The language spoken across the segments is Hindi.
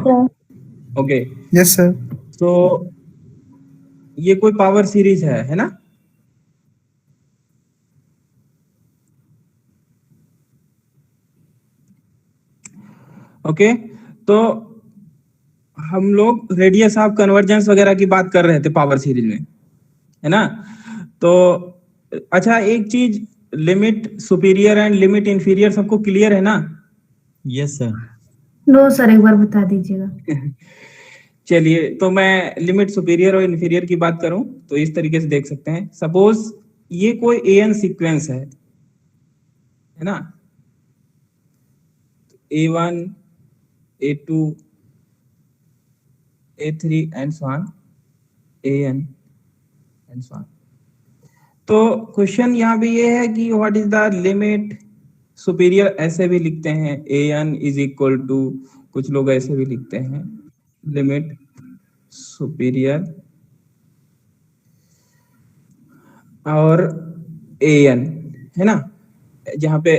sir. Okay, yes sir. तो ये कोई पावर सीरीज है ना? ओके, तो हम लोग रेडियस ऑफ कन्वर्जेंस वगैरह की बात कर रहे थे पावर सीरीज में, है ना? तो अच्छा, एक चीज, limit superior and limit inferior सबको क्लियर है ना? Yes sir. नो सर, एक बार बता दीजिएगा। चलिए, तो मैं लिमिट सुपीरियर और इंफीरियर की बात करूं तो इस तरीके से देख सकते हैं। सपोज ये कोई एन सीक्वेंस है ना? A1, A2, A3 and so on, AN and so on. तो क्वेश्चन यहाँ पे ये है कि what is the limit superior, ऐसे भी लिखते हैं AN इज इक्वल टू, कुछ लोग ऐसे भी लिखते हैं लिमिट सुपीरियर और AN, है ना? जहाँ पे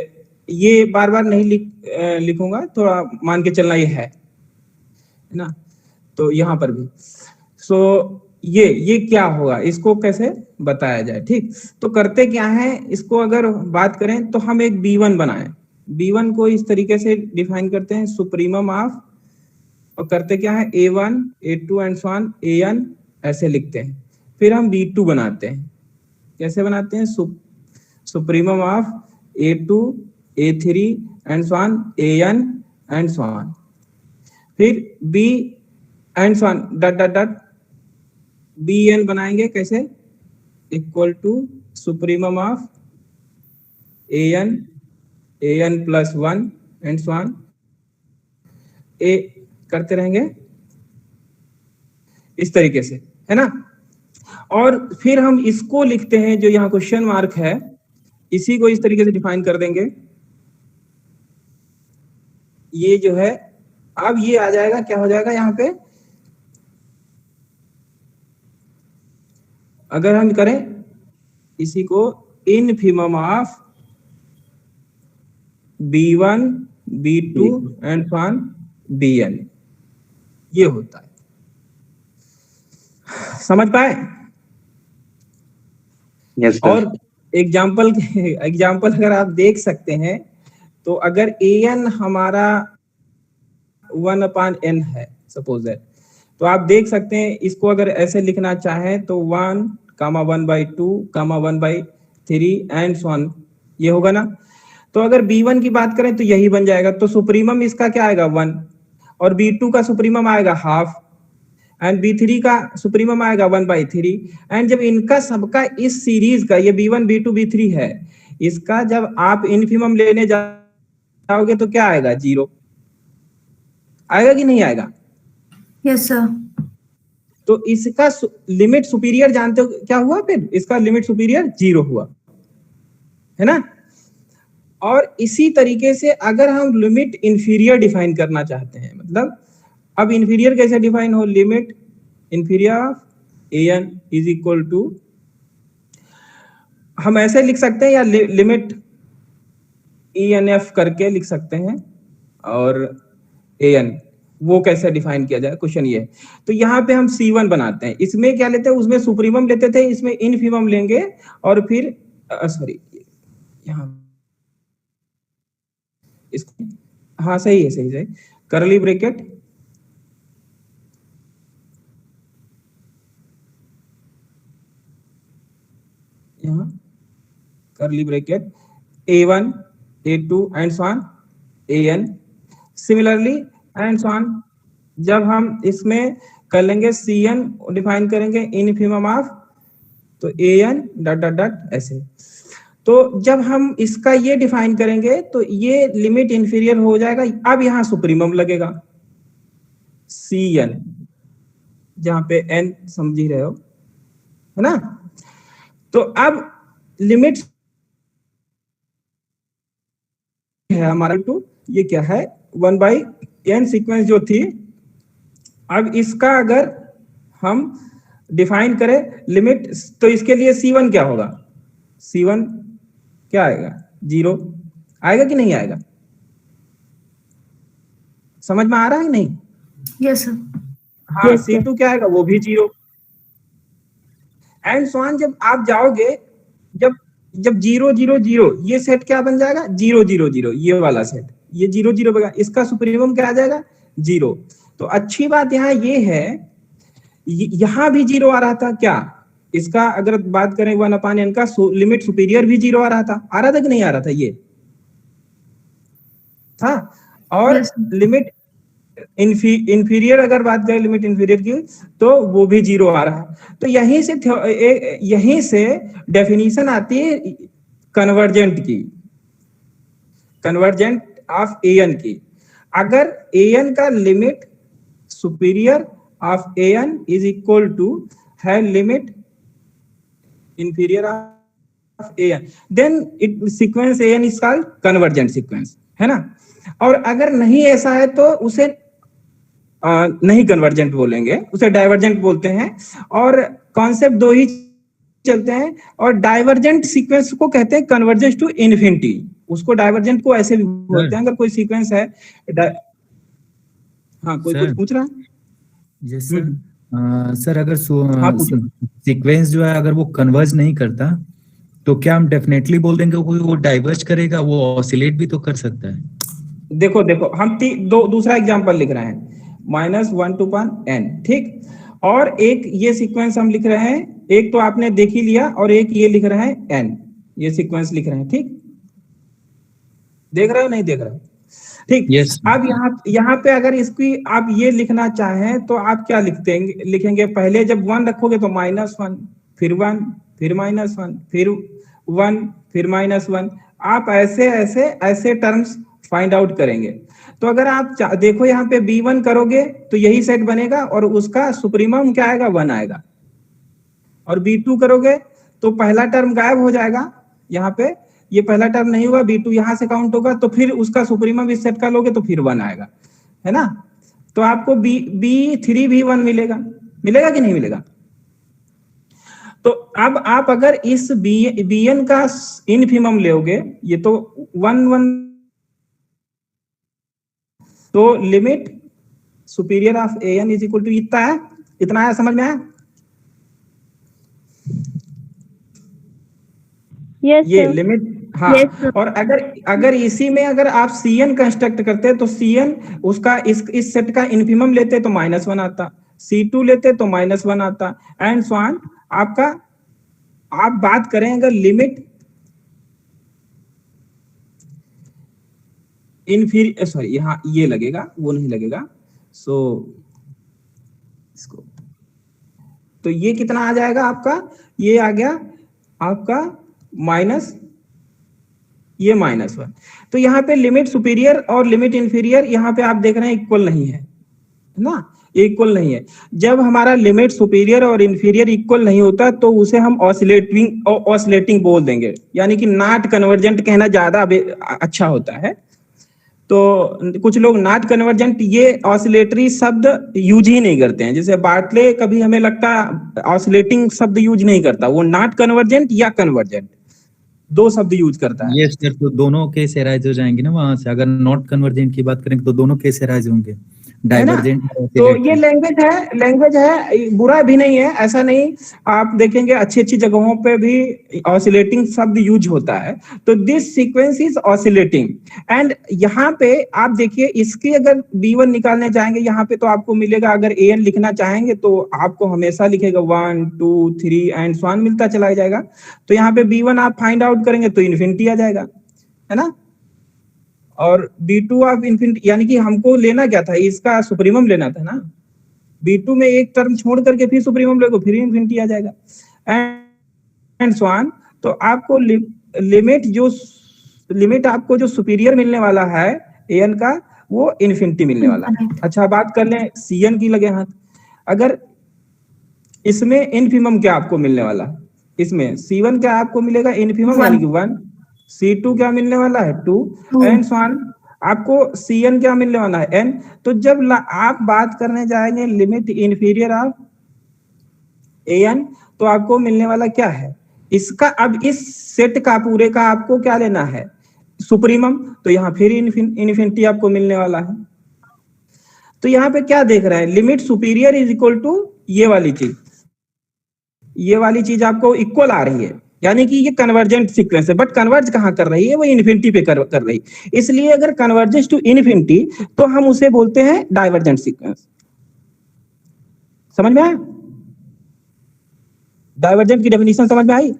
ये बार बार नहीं लिखूंगा, थोड़ा मान के चलना ये है ना? तो यहाँ पर भी सो ये क्या होगा, इसको कैसे बताया जाए? ठीक, तो करते क्या है, इसको अगर बात करें तो हम एक B1 बनाएं। B1 को इस तरीके से डिफाइन करते हैं, सुप्रीमम ऑफ, और करते क्या है A1, A2 and so on AN, ऐसे लिखते हैं। फिर हम B2 बनाते हैं। कैसे बनाते हैं? Supremum of A2, A3 and so on AN and so on. फिर B and so on dot dot dot BN बनाएंगे, कैसे? Equal to supremum of AN plus 1 and so on, ए करते रहेंगे इस तरीके से, है ना? और फिर हम इसको लिखते हैं, जो यहाँ क्वेश्चन मार्क है, इसी को इस तरीके से डिफाइन कर देंगे। ये जो है, अब ये आ जाएगा, क्या हो जाएगा यहाँ पे, अगर हम करें इसी को infimum of B1, B2 and so on BN, ये होता है। समझ पाए? Yes sir. और एग्जाम्पल अगर आप देख सकते हैं, तो अगर AN हमारा 1/n है सपोज दैट, तो आप देख सकते हैं, इसको अगर ऐसे लिखना चाहें तो 1, 1/2, 1/3 एंड सो ऑन, ये होगा ना? तो अगर B1 की बात करें तो यही बन जाएगा। तो सुप्रीमम इसका क्या आएगा? 1, और B2 का सुप्रीमम आएगा हाफ, एंड B3 का सुप्रीमम आएगा 1/3। एंड जब इनका सबका इस सीरीज का, ये B1, B2, B3 है, इसका जब आप इनफिमम लेने जाओगे तो क्या आएगा? 0 आएगा कि नहीं आएगा? Yes sir. तो इसका लिमिट सुपीरियर जानते हो क्या हुआ? फिर इसका लिमिट सुपीरियर 0 हुआ, है ना? और इसी तरीके से अगर हम लिमिट इंफीरियर डिफाइन करना चाहते हैं, मतलब अब इंफीरियर कैसे डिफाइन हो? Limit inferior of AN is equal to, हम ऐसे लिख सकते हैं, या लिमिट ENF करके लिख सकते हैं, और AN वो कैसे डिफाइन किया जाए, क्वेश्चन ये है। तो यहाँ पे हम C1 बनाते हैं, इसमें क्या लेते हैं? उसमें सुप्रीमम लेते थे, इसमें इनफिमम लेंगे, और फिर सॉरी, यहाँ इसको, हाँ सही है, करली ब्रैकेट, यहाँ करली bracket A1, A2 and so on AN, similarly and so on. जब हम इसमें कर लेंगे CN डिफाइन करेंगे इनफिमम ऑफ, तो AN डॉट डॉट डॉट ऐसे। तो जब हम इसका ये डिफाइन करेंगे तो ये लिमिट इंफीरियर हो जाएगा। अब यहाँ सुप्रीमम लगेगा CN, जहां पे N समझ ही रहे हो, है ना? तो अब लिमिट है हमारा टू, ये क्या है? 1/n सीक्वेंस जो थी, अब इसका अगर हम डिफाइन करें लिमिट, तो इसके लिए C1 क्या होगा? C1 क्या आएगा? 0 आएगा कि नहीं आएगा? समझ में आ रहा है नहीं? Yes sir. हाँ Yes, sir. C2 क्या आएगा, वो भी 0 एंड सो ऑन। जब आप जाओगे, जब जब 0 0 0 ये सेट क्या बन जाएगा, 0 0 0, ये वाला सेट, ये 0 0 बनेगा, इसका सुप्रीमम क्या आ जाएगा, 0। तो अच्छी बात यहाँ ये है, यहाँ भी 0 आ रहा था क्या, इसका अगर बात करें 1/n का लिमिट सुपीरियर भी 0 आ रहा था कि नहीं आ रहा था, ये था। और Yes, sir. लिमिट इंफीरियर अगर बात करें लिमिट इंफीरियर की, तो वो भी 0 आ रहा है। तो यहीं से डेफिनेशन आती है कन्वर्जेंट की, कन्वर्जेंट ऑफ an की। अगर an का limit superior of an is equal to है limit inferior of an, then it sequence an is called convergent sequence, है ना। और अगर नहीं ऐसा है तो उसे नहीं कन्वर्जेंट बोलेंगे, उसे डाइवर्जेंट बोलते हैं। और कॉन्सेप्ट दो ही चलते हैं, और डाइवर्जेंट सीक्वेंस को कहते हैं कन्वर्जेंस टू इन्फिनिटी। उसको डाइवर्जेंट को ऐसे भी बोलते हैं, अगर कोई सीक्वेंस है हाँ कोई कुछ पूछ रहा है। Yes sir. सर अगर हाँ, पूछो। सीक्वेंस जो है अगर वो कन्वर्ज नहीं करता तो क्या हम डेफिनेटली बोल देंगे वो डाइवर्ज करेगा, वो ऑसिलेट भी तो कर सकता है। देखो हम दूसरा एग्जांपल लिख रहे हैं, -1 to n, ठीक। और एक ये सीक्वेंस हम लिख रहे हैं, एक तो आपने देख ही लिया, और एक ये लिख रहे हैं n, ये सीक्वेंस लिख रहे हैं, ठीक। देख रहे हो नहीं देख रहे हो, ठीक। Yes. अब यहाँ पे अगर इसकी आप ये लिखना चाहें तो आप क्या लिखेंगे, पहले जब 1 रखोगे तो -1, फिर 1, फिर -1, फिर 1, फिर -1। आप ऐसे टर्म्स फाइंड आउट करेंगे। तो अगर आप देखो यहाँ पे B1 करोगे तो यही सेट बनेगा, और उसका सुप्रीमम क्या आएगा, 1 आएगा। और B2 करोगे तो पहला टर्म गायब हो जाएगा, यहाँ पे ये पहला टर्म नहीं होगा, B2 यहाँ से काउंट होगा, तो फिर उसका सुप्रीमम इस सेट का लोगे तो फिर 1 आएगा, है ना। तो आपको B3 भी 1 मिलेगा कि नहीं मिलेगा। तो अब आप अगर इस Bn का इनफिमम लोगे, ये तो 1 1, तो limit superior of an is equal to इतना है, समझ में आया। Yes, ये sir. लिमिट, हाँ। Yes, sir. और अगर इसी में अगर आप Cn कंस्ट्रक्ट करते हैं तो Cn उसका इस सेट का इनफिमम लेते तो -1 आता, C2 लेते तो -1 आता, एंड सो ऑन। आप बात करें अगर लिमिट सॉरी यहाँ ये लगेगा, वो नहीं लगेगा, सो इसको, तो ये कितना आ जाएगा आपका, ये आ गया आपका -1। तो यहाँ पे लिमिट सुपीरियर और लिमिट इंफीरियर यहाँ पे आप देख रहे हैं इक्वल नहीं है ना, इक्वल नहीं है। जब हमारा लिमिट सुपीरियर और इंफीरियर इक्वल नहीं होता तो उसे हम ऑसिलेटिंग बोल देंगे, यानी कि नॉट कन्वर्जेंट कहना ज्यादा अच्छा होता है। तो कुछ लोग नॉट कन्वर्जेंट ये ऑसिलेटरी शब्द यूज ही नहीं करते हैं, जैसे बार्टले कभी हमें लगता है ऑसिलेटिंग शब्द यूज नहीं करता, वो नॉट कन्वर्जेंट या कन्वर्जेंट 2 शब्द यूज करता है। यस सर, तो दोनों केस एराइज हो जाएंगे ना वहां से। अगर नॉट कन्वर्जेंट की बात करेंगे तो दोनों केस एराइज होंगे, डाइवर्जेंट। तो ये लैंग्वेज है, बुरा भी नहीं है, ऐसा नहीं। आप देखेंगे अच्छी जगहों पे भी ऑसिलेटिंग शब्द यूज होता है। तो this sequence is oscillating, and यहाँ पे आप देखिए इसकी अगर B1 निकालने जाएंगे यहाँ पे तो आपको मिलेगा, अगर an लिखना चाहेंगे तो आपको हमेशा लिखेगा 1 2 3 एंड सो ऑन मिलता चला जाएगा। तो यहाँ पे B1 आप फाइंड आउट करेंगे तो इन्फिनिटी आ जाएगा, है ना। और B2 ऑफ इन्फिनिटी, यानी कि हमको लेना क्या था, इसका सुप्रीमम लेना था ना। B2 में एक टर्म छोड़ करके फिर सुप्रीमम लेगो, फिर इन्फिनिटी आ जाएगा, एंड सो ऑन। तो आपको लिमिट आपको जो सुपीरियर मिलने वाला है an का, वो इन्फिनिटी मिलने वाला है। अच्छा बात कर लें Cn की लगे हाथ, अगर इसमें इनफिमम क्या आपको मिलने वाला है, इसमें C1 क्या आपको मिलेगा इनफिमम, यानी कि 1, C2 क्या मिलने वाला है 2, एंड सो ऑन। आपको Cn क्या मिलने वाला है n। तो जब आप बात करने जाएंगे लिमिट इंफीरियर ऑफ an, तो आपको मिलने वाला क्या है इसका, अब इस सेट का पूरे का आपको क्या लेना है, सुप्रीमम। तो यहाँ फिर इन्फिनिटी आपको मिलने वाला है। तो यहाँ पे क्या देख रहे हैं, limit superior is equal to ये वाली चीज आपको इक्वल आ रही है, यानी कि ये कन्वर्जेंट सीक्वेंस है, बट कन्वर्ज कहाँ कर रही है, वो इन्फिनिटी पे कर रही है। इसलिए अगर कन्वर्जेस टू इन्फिनिटी तो हम उसे बोलते हैं डाइवर्जेंट सीक्वेंस। समझ में आया? डाइवर्जेंट की डेफिनेशन समझ में आई?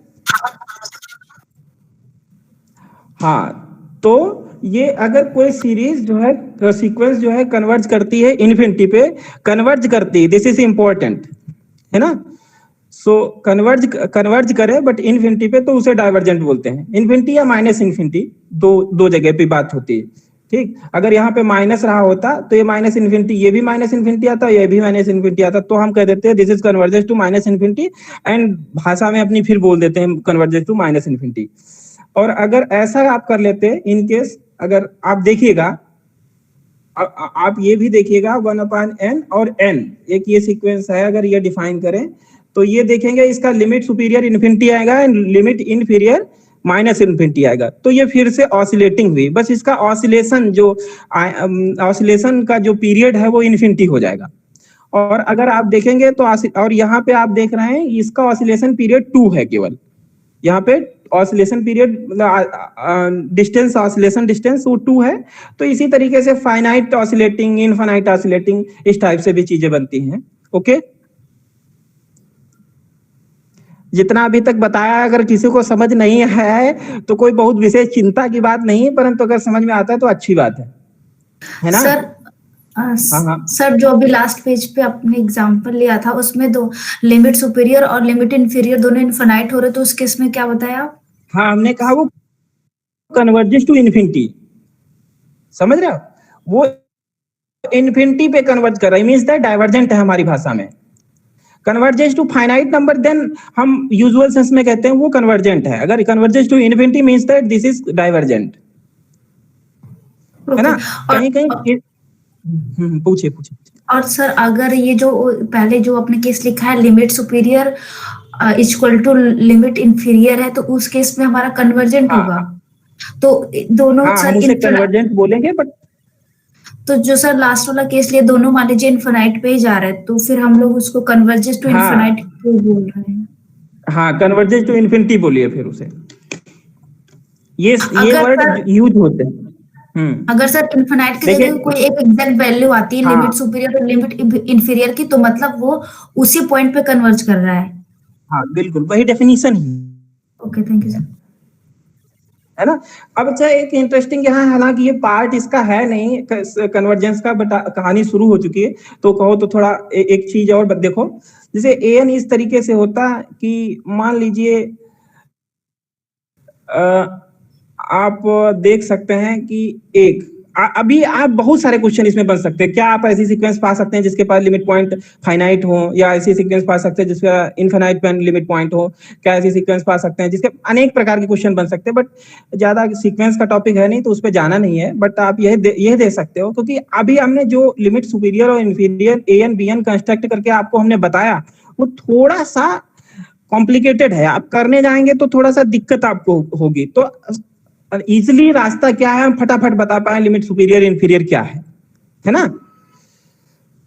हाँ, तो ये अगर कोई सीरीज जो है, सीक्वेंस जो है कन्वर्ज करती है इन्फिनिटी पे, कन्वर्ज करती है, दिस इज इंपॉर्टेंट, है ना। सो कन्वर्ज करे बट इन्फिनिटी पे, तो उसे डाइवर्जेंट बोलते हैं। इन्फिनिटी या माइनस इन्फिनिटी, दो जगह पे बात होती है, ठीक। अगर यहाँ पे माइनस रहा होता तो ये माइनस इन्फिनिटी, ये भी माइनस इन्फिनिटी आता, ये भी माइनस इन्फिनिटी आता, तो हम कह देते हैं this is converges to minus infinity, and भाषा में अपनी फिर बोल देते हैं कन्वर्जेस टू माइनस इन्फिनिटी। और अगर ऐसा आप कर लेते हैं, इन केस अगर आप देखिएगा, आप ये भी देखिएगा 1/n और n, एक ये सीक्वेंस है, अगर ये डिफाइन करें तो ये देखेंगे इसका लिमिट सुपीरियर इन्फिनिटी आएगा and limit inferior minus infinity आएगा, तो ये फिर से ऑसिलेटिंग हुई, बस इसका ऑसिलेशन जो ऑसिलेशन का जो पीरियड है वो इन्फिनिटी हो जाएगा। और अगर आप देखेंगे तो और यहाँ पे आप देख रहे हैं इसका ऑसिलेशन पीरियड 2 है केवल, यहाँ पे ऑसिलेशन पीरियड मतलब डिस्टेंस, ऑसिलेशन डिस्टेंस वो 2 है। तो इसी तरीके से फाइनाइट ऑसिलेटिंग, इनफाइनाइट ऑसिलेटिंग, इस टाइप से भी चीजें बनती हैं। ओके, जितना अभी तक बताया, अगर किसी को समझ नहीं है तो कोई बहुत विशेष चिंता की बात नहीं है, परंतु अगर समझ में आता है तो अच्छी बात है ना। सर सर जो अभी लास्ट पेज पे आपने एग्जांपल लिया था, उसमें दो लिमिट सुपीरियर और लिमिट इनफीरियर दोनों इनफाइनाइट हो रहे, तो उस केस में क्या बताया आप? हाँ, हमने कहा वो कन्वर्जेस टू इन्फिनिटी, समझ रहे हो, वो इन्फिनिटी पे कन्वर्ज कर रहा है, मींस दैट डाइवर्जेंट है हमारी भाषा में। Converges to finite number then हम यूजुअल सेंस में कहते हैं वो कन्वर्जेंट है, अगर converges to infinity means that this is divergent, है ना। कहीं कहीं पूछिए। और सर अगर ये जो पहले जो आपने केस लिखा है limit superior equal to limit inferior है, तो उस केस में हमारा कन्वर्जेंट होगा, तो दोनों हाँ, हम उसे कन्वर्जेंट बोलेंगे। बट तो जो सर लास्ट वाला केस लिए दोनों मान लीजिए इनफिनाइट पे ही जा रहे हैं, तो फिर हम लोग उसको कन्वर्जेस टू इनफिनाइट क्यों बोल रहे हैं? हाँ, कन्वर्जेस टू इन्फिनिटी बोलिए फिर उसे, ये वर्ड यूज होते हैं। अगर सर इनफिनाइट की जगह कोई एक एग्जैक्ट वैल्यू आती है, लिमिट सुपीरियर और लिमिट इंफीरियर की, तो मतलब वो उसी पॉइंट पे कन्वर्ज कर रहा है। हाँ बिल्कुल, वही definition he. Okay, thank you sir. है ना। अब अच्छा, एक इंटरेस्टिंग यहाँ, हालांकि ये पार्ट इसका है नहीं कन्वर्जेंस का, बट कहानी शुरू हो चुकी है, तो कहो तो थोड़ा एक चीज और देखो। जैसे an इस तरीके से होता कि मान लीजिए आप देख सकते हैं कि अभी आप बहुत सारे क्वेश्चन इसमें बन सकते हैं। क्या आप ऐसी सीक्वेंस पा सकते हैं जिसके पास लिमिट पॉइंट फाइनाइट हो, या ऐसी सीक्वेंस पा सकते हैं जिसका इनफाइनाइट लिमिट पॉइंट हो? क्या ऐसी सीक्वेंस पा सकते हैं जिसके अनेक प्रकार के क्वेश्चन बन सकते हैं, बट ज्यादा सीक्वेंस का टॉपिक है नहीं तो उस पर जाना नहीं है। बट आप यह दे सकते हो, क्योंकि अभी हमने जो लिमिट सुपीरियर और इन्फीरियर an bn कंस्ट्रक्ट करके आपको हमने बताया, वो थोड़ा सा कॉम्प्लिकेटेड है। आप करने जाएंगे तो थोड़ा सा दिक्कत आपको होगी। तो इजिली रास्ता क्या है, हम फटाफट बता पाए लिमिट सुपीरियर इन्फीरियर क्या है ना।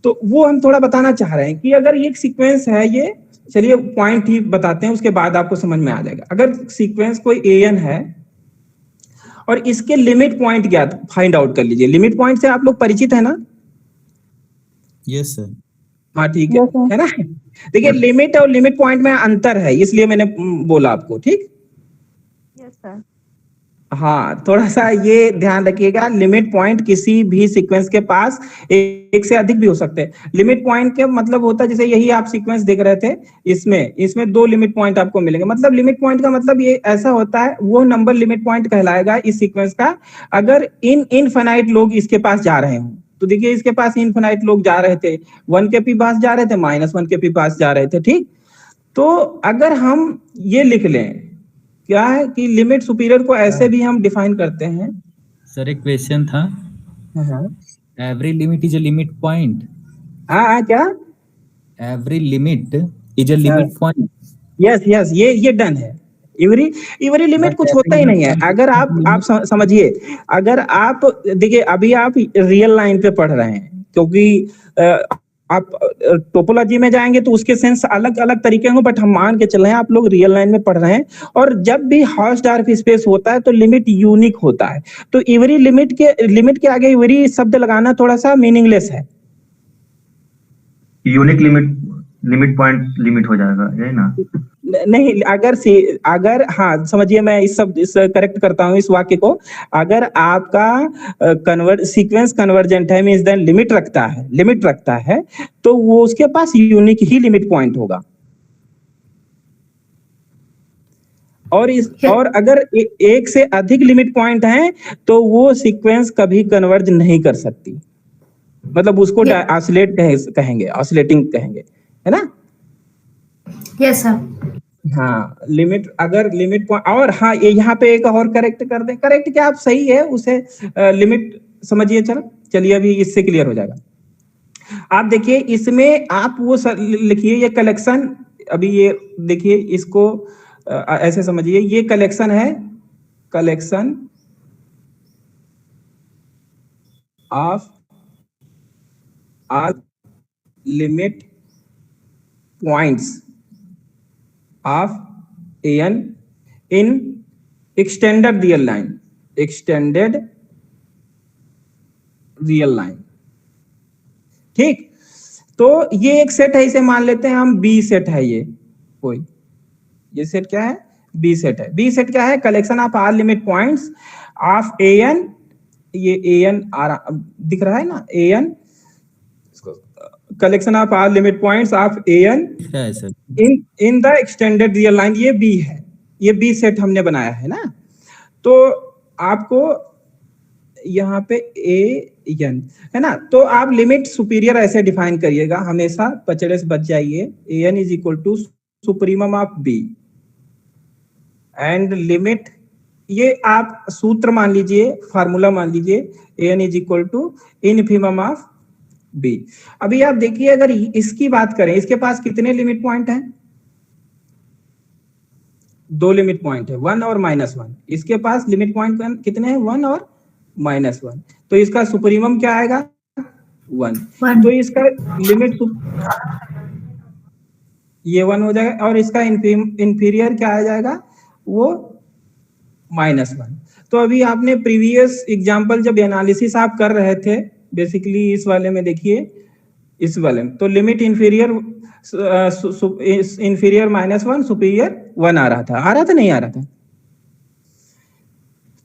तो वो हम थोड़ा बताना चाह रहे हैं कि अगर ये सीक्वेंस है, ये चलिए पॉइंट ही बताते हैं, उसके बाद आपको समझ में आ जाएगा। अगर सीक्वेंस कोई an है और इसके लिमिट पॉइंट क्या फाइंड आउट कर लीजिए। लिमिट पॉइंट से आप लोग परिचित है ना? Yes sir. हाँ ठीक है ना। देखिए, लिमिट और लिमिट पॉइंट में अंतर है, इसलिए मैंने बोला आपको, ठीक। Yes sir. हाँ, थोड़ा सा ये ध्यान रखिएगा, लिमिट पॉइंट किसी भी सीक्वेंस के पास एक से अधिक भी हो सकते हैं। लिमिट पॉइंट के मतलब होता है, जैसे यही आप सीक्वेंस देख रहे थे, इसमें 2 लिमिट पॉइंट आपको मिलेंगे। मतलब लिमिट पॉइंट का मतलब ये ऐसा होता है, वो नंबर लिमिट पॉइंट कहलाएगा इस सीक्वेंस का अगर इनफाइनाइट लोग इसके पास जा रहे हो। तो देखिए, इसके पास इनफाइनाइट लोग जा रहे थे, 1 के पास जा रहे थे, -1 के पास जा रहे थे, ठीक। तो अगर हम ये लिख लें, क्या है कि लिमिट सुपीरियर को ऐसे भी हम डिफाइन करते हैं। सर एक क्वेश्चन था, every limit is a limit point. हाँ, क्या every limit is a limit point? Yes, ये डन है। एवरी लिमिट कुछ होता ही नहीं है। अगर आप समझिए, अगर आप देखिए, अभी आप रियल लाइन पे पढ़ रहे हैं, क्योंकि आप टोपोलॉजी में जाएंगे तो उसके सेंस अलग अलग तरीके होंगे, बट हम मान के चल रहे हैं आप लोग रियल लाइन में पढ़ रहे हैं। और जब भी हाउसडार्फ स्पेस होता है तो लिमिट यूनिक होता है, तो इवरी लिमिट के आगे इवरी शब्द लगाना थोड़ा सा मीनिंगलेस है। यूनिक लिमिट पॉइंट लिमिट हो जाएगा, यही ना? नहीं, अगर हाँ समझिए, मैं इस करेक्ट करता हूँ इस वाक्य को। अगर आपका सीक्वेंस कन्वर्जेंट है, मींस देन लिमिट रखता है तो वो उसके पास यूनिक ही लिमिट पॉइंट होगा। और अगर एक से अधिक लिमिट पॉइंट हैं तो वो सीक्वेंस कभी कन्वर्ज नहीं कर सकती, मतलब उसको ऑसिलेट कहेंगे, ऑसिलेटिंग कहेंगे, है ना? Yes sir. हाँ, अगर लिमिट और हाँ, ये यहाँ पे एक और करेक्ट कर दें। करेक्ट क्या, आप सही है, उसे लिमिट समझिए। चलिए अभी इससे क्लियर हो जाएगा। आप देखिए इसमें आप वो लिखिए, ये कलेक्शन, अभी ये देखिए इसको ऐसे समझिए, ये कलेक्शन है, collection of all limit points of an in extended real line, ठीक। तो ये एक सेट है, इसे मान लेते हैं हम बी सेट है। ये सेट क्या है? बी सेट है। बी सेट क्या है? Collection of all limit points of an, ये an दिख रहा है ना, an, collection of all limit points of an in the extended real line, ये बी है, ये बी सेट हमने बनाया है ना। तो आपको यहाँ पे an है ना, तो आप लिमिट सुपीरियर ऐसे डिफाइन करिएगा, हमेशा पचड़े से बच जाइए। an is equal to supremum of b and limit, ये आप सूत्र मान लीजिए, फार्मूला मान लीजिए, an is equal to infimum of B. अभी आप देखिए, अगर इसकी बात करें, इसके पास कितने लिमिट पॉइंट हैं? 2 लिमिट पॉइंट है, 1 और -1। इसके पास लिमिट पॉइंट कितने हैं? 1 और -1। तो इसका सुप्रीमम क्या आएगा? 1। तो इसका लिमिट ये 1 हो जाएगा, और इसका इंफीरियर क्या आ जाएगा? वो -1। तो अभी आपने प्रीवियस एग्जाम्पल जब एनालिसिस आप कर रहे थे, बेसिकली इस वाले में देखिए, इस वाले में तो लिमिट इंफीरियर -1, सुपीरियर 1 आ रहा था, नहीं आ रहा था?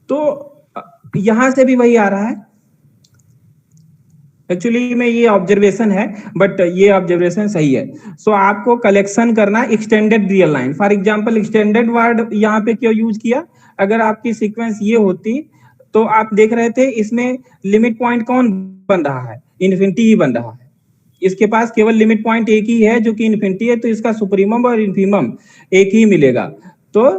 तो यहां से भी वही आ रहा है। एक्चुअली में ये ऑब्जर्वेशन है, बट ये ऑब्जर्वेशन सही है। सो आपको कलेक्शन करना extended real line. For example, extended word यहाँ पे क्यों यूज किया? अगर आपकी सीक्वेंस ये होती तो आप देख रहे थे इसमें लिमिट पॉइंट कौन बन रहा है? इन्फिनिटी ही बन रहा है। इसके पास केवल लिमिट पॉइंट एक ही है जो कि इन्फिनिटी है, तो इसका सुप्रीमम और इन्फीमम एक ही मिलेगा। तो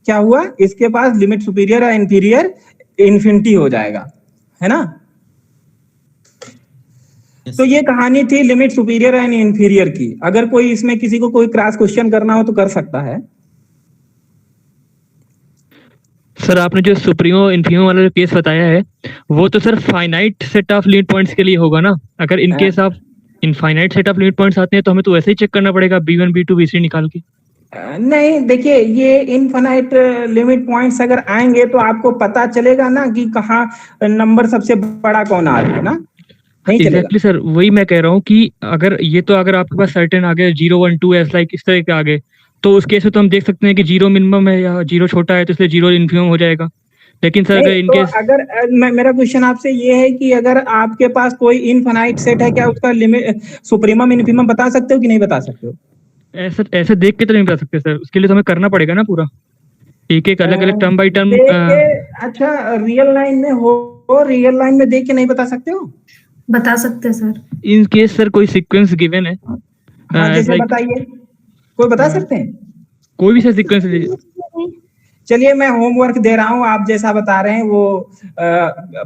क्या हुआ? इसके पास लिमिट सुपीरियर और इंफीरियर इन्फिनिटी हो जाएगा, है ना? तो ये कहानी थी लिमिट सुपीरियर एंड इंफीरियर की। अगर कोई इसमें किसी को कोई क्रॉस क्वेश्चन करना हो तो कर सकता है। सर आपने जो सुप्रीमो इन्फीमो वाला जो केस बताया है, वो तो sir finite set of limit points के लिए होगा ना? अगर in case of infinite set of limit points आते हैं तो हमें तो वैसे ही चेक करना पड़ेगा b1 b2 b3 निकाल के। नहीं, देखिए ये इनफाइनाइट लिमिट पॉइंट्स अगर आएंगे तो आपको पता चलेगा ना कि कहाँ नंबर सबसे बड़ा कौन आ रहा है ना। एग्जैक्टली सर, वही मैं कह रहा हूँ कि अगर ये तो अगर आपके पास सर्टेन आ गए 0 1 2 ऐसा लाइक इस तरह के आ गए, तो उस केस में तो हम देख सकते हैं कि 0 मिनिमम है या 0 छोटा है, तो इसलिए 0 इन्फीमम हो जाएगा। लेकिन सर अगर इनकेस अगर मेरा क्वेश्चन आपसे ये है कि अगर आपके पास कोई इनफाइनाइट सेट है, क्या उसका लिमिट सुप्रीमम इन्फीमम बता सकते हो कि नहीं बता सकते हो? ऐसे देख के तो नहीं बता सकते सर, उसके लिए तो हमें करना पड़ेगा ना पूरा एक एक अलग अलग टर्म बाय टर्म। अच्छा, रियल लाइन में हो, रियल लाइन में देख के नहीं बता सकते हो? बता सकते हैं सर। इन केस सर कोई सीक्वेंस गिवन है, जैसे बताइए, कोई बता सकते हैं? कोई भी सर सीक्वेंस लीजिए। चलिए मैं होमवर्क दे रहा हूँ, आप जैसा बता रहे हैं वो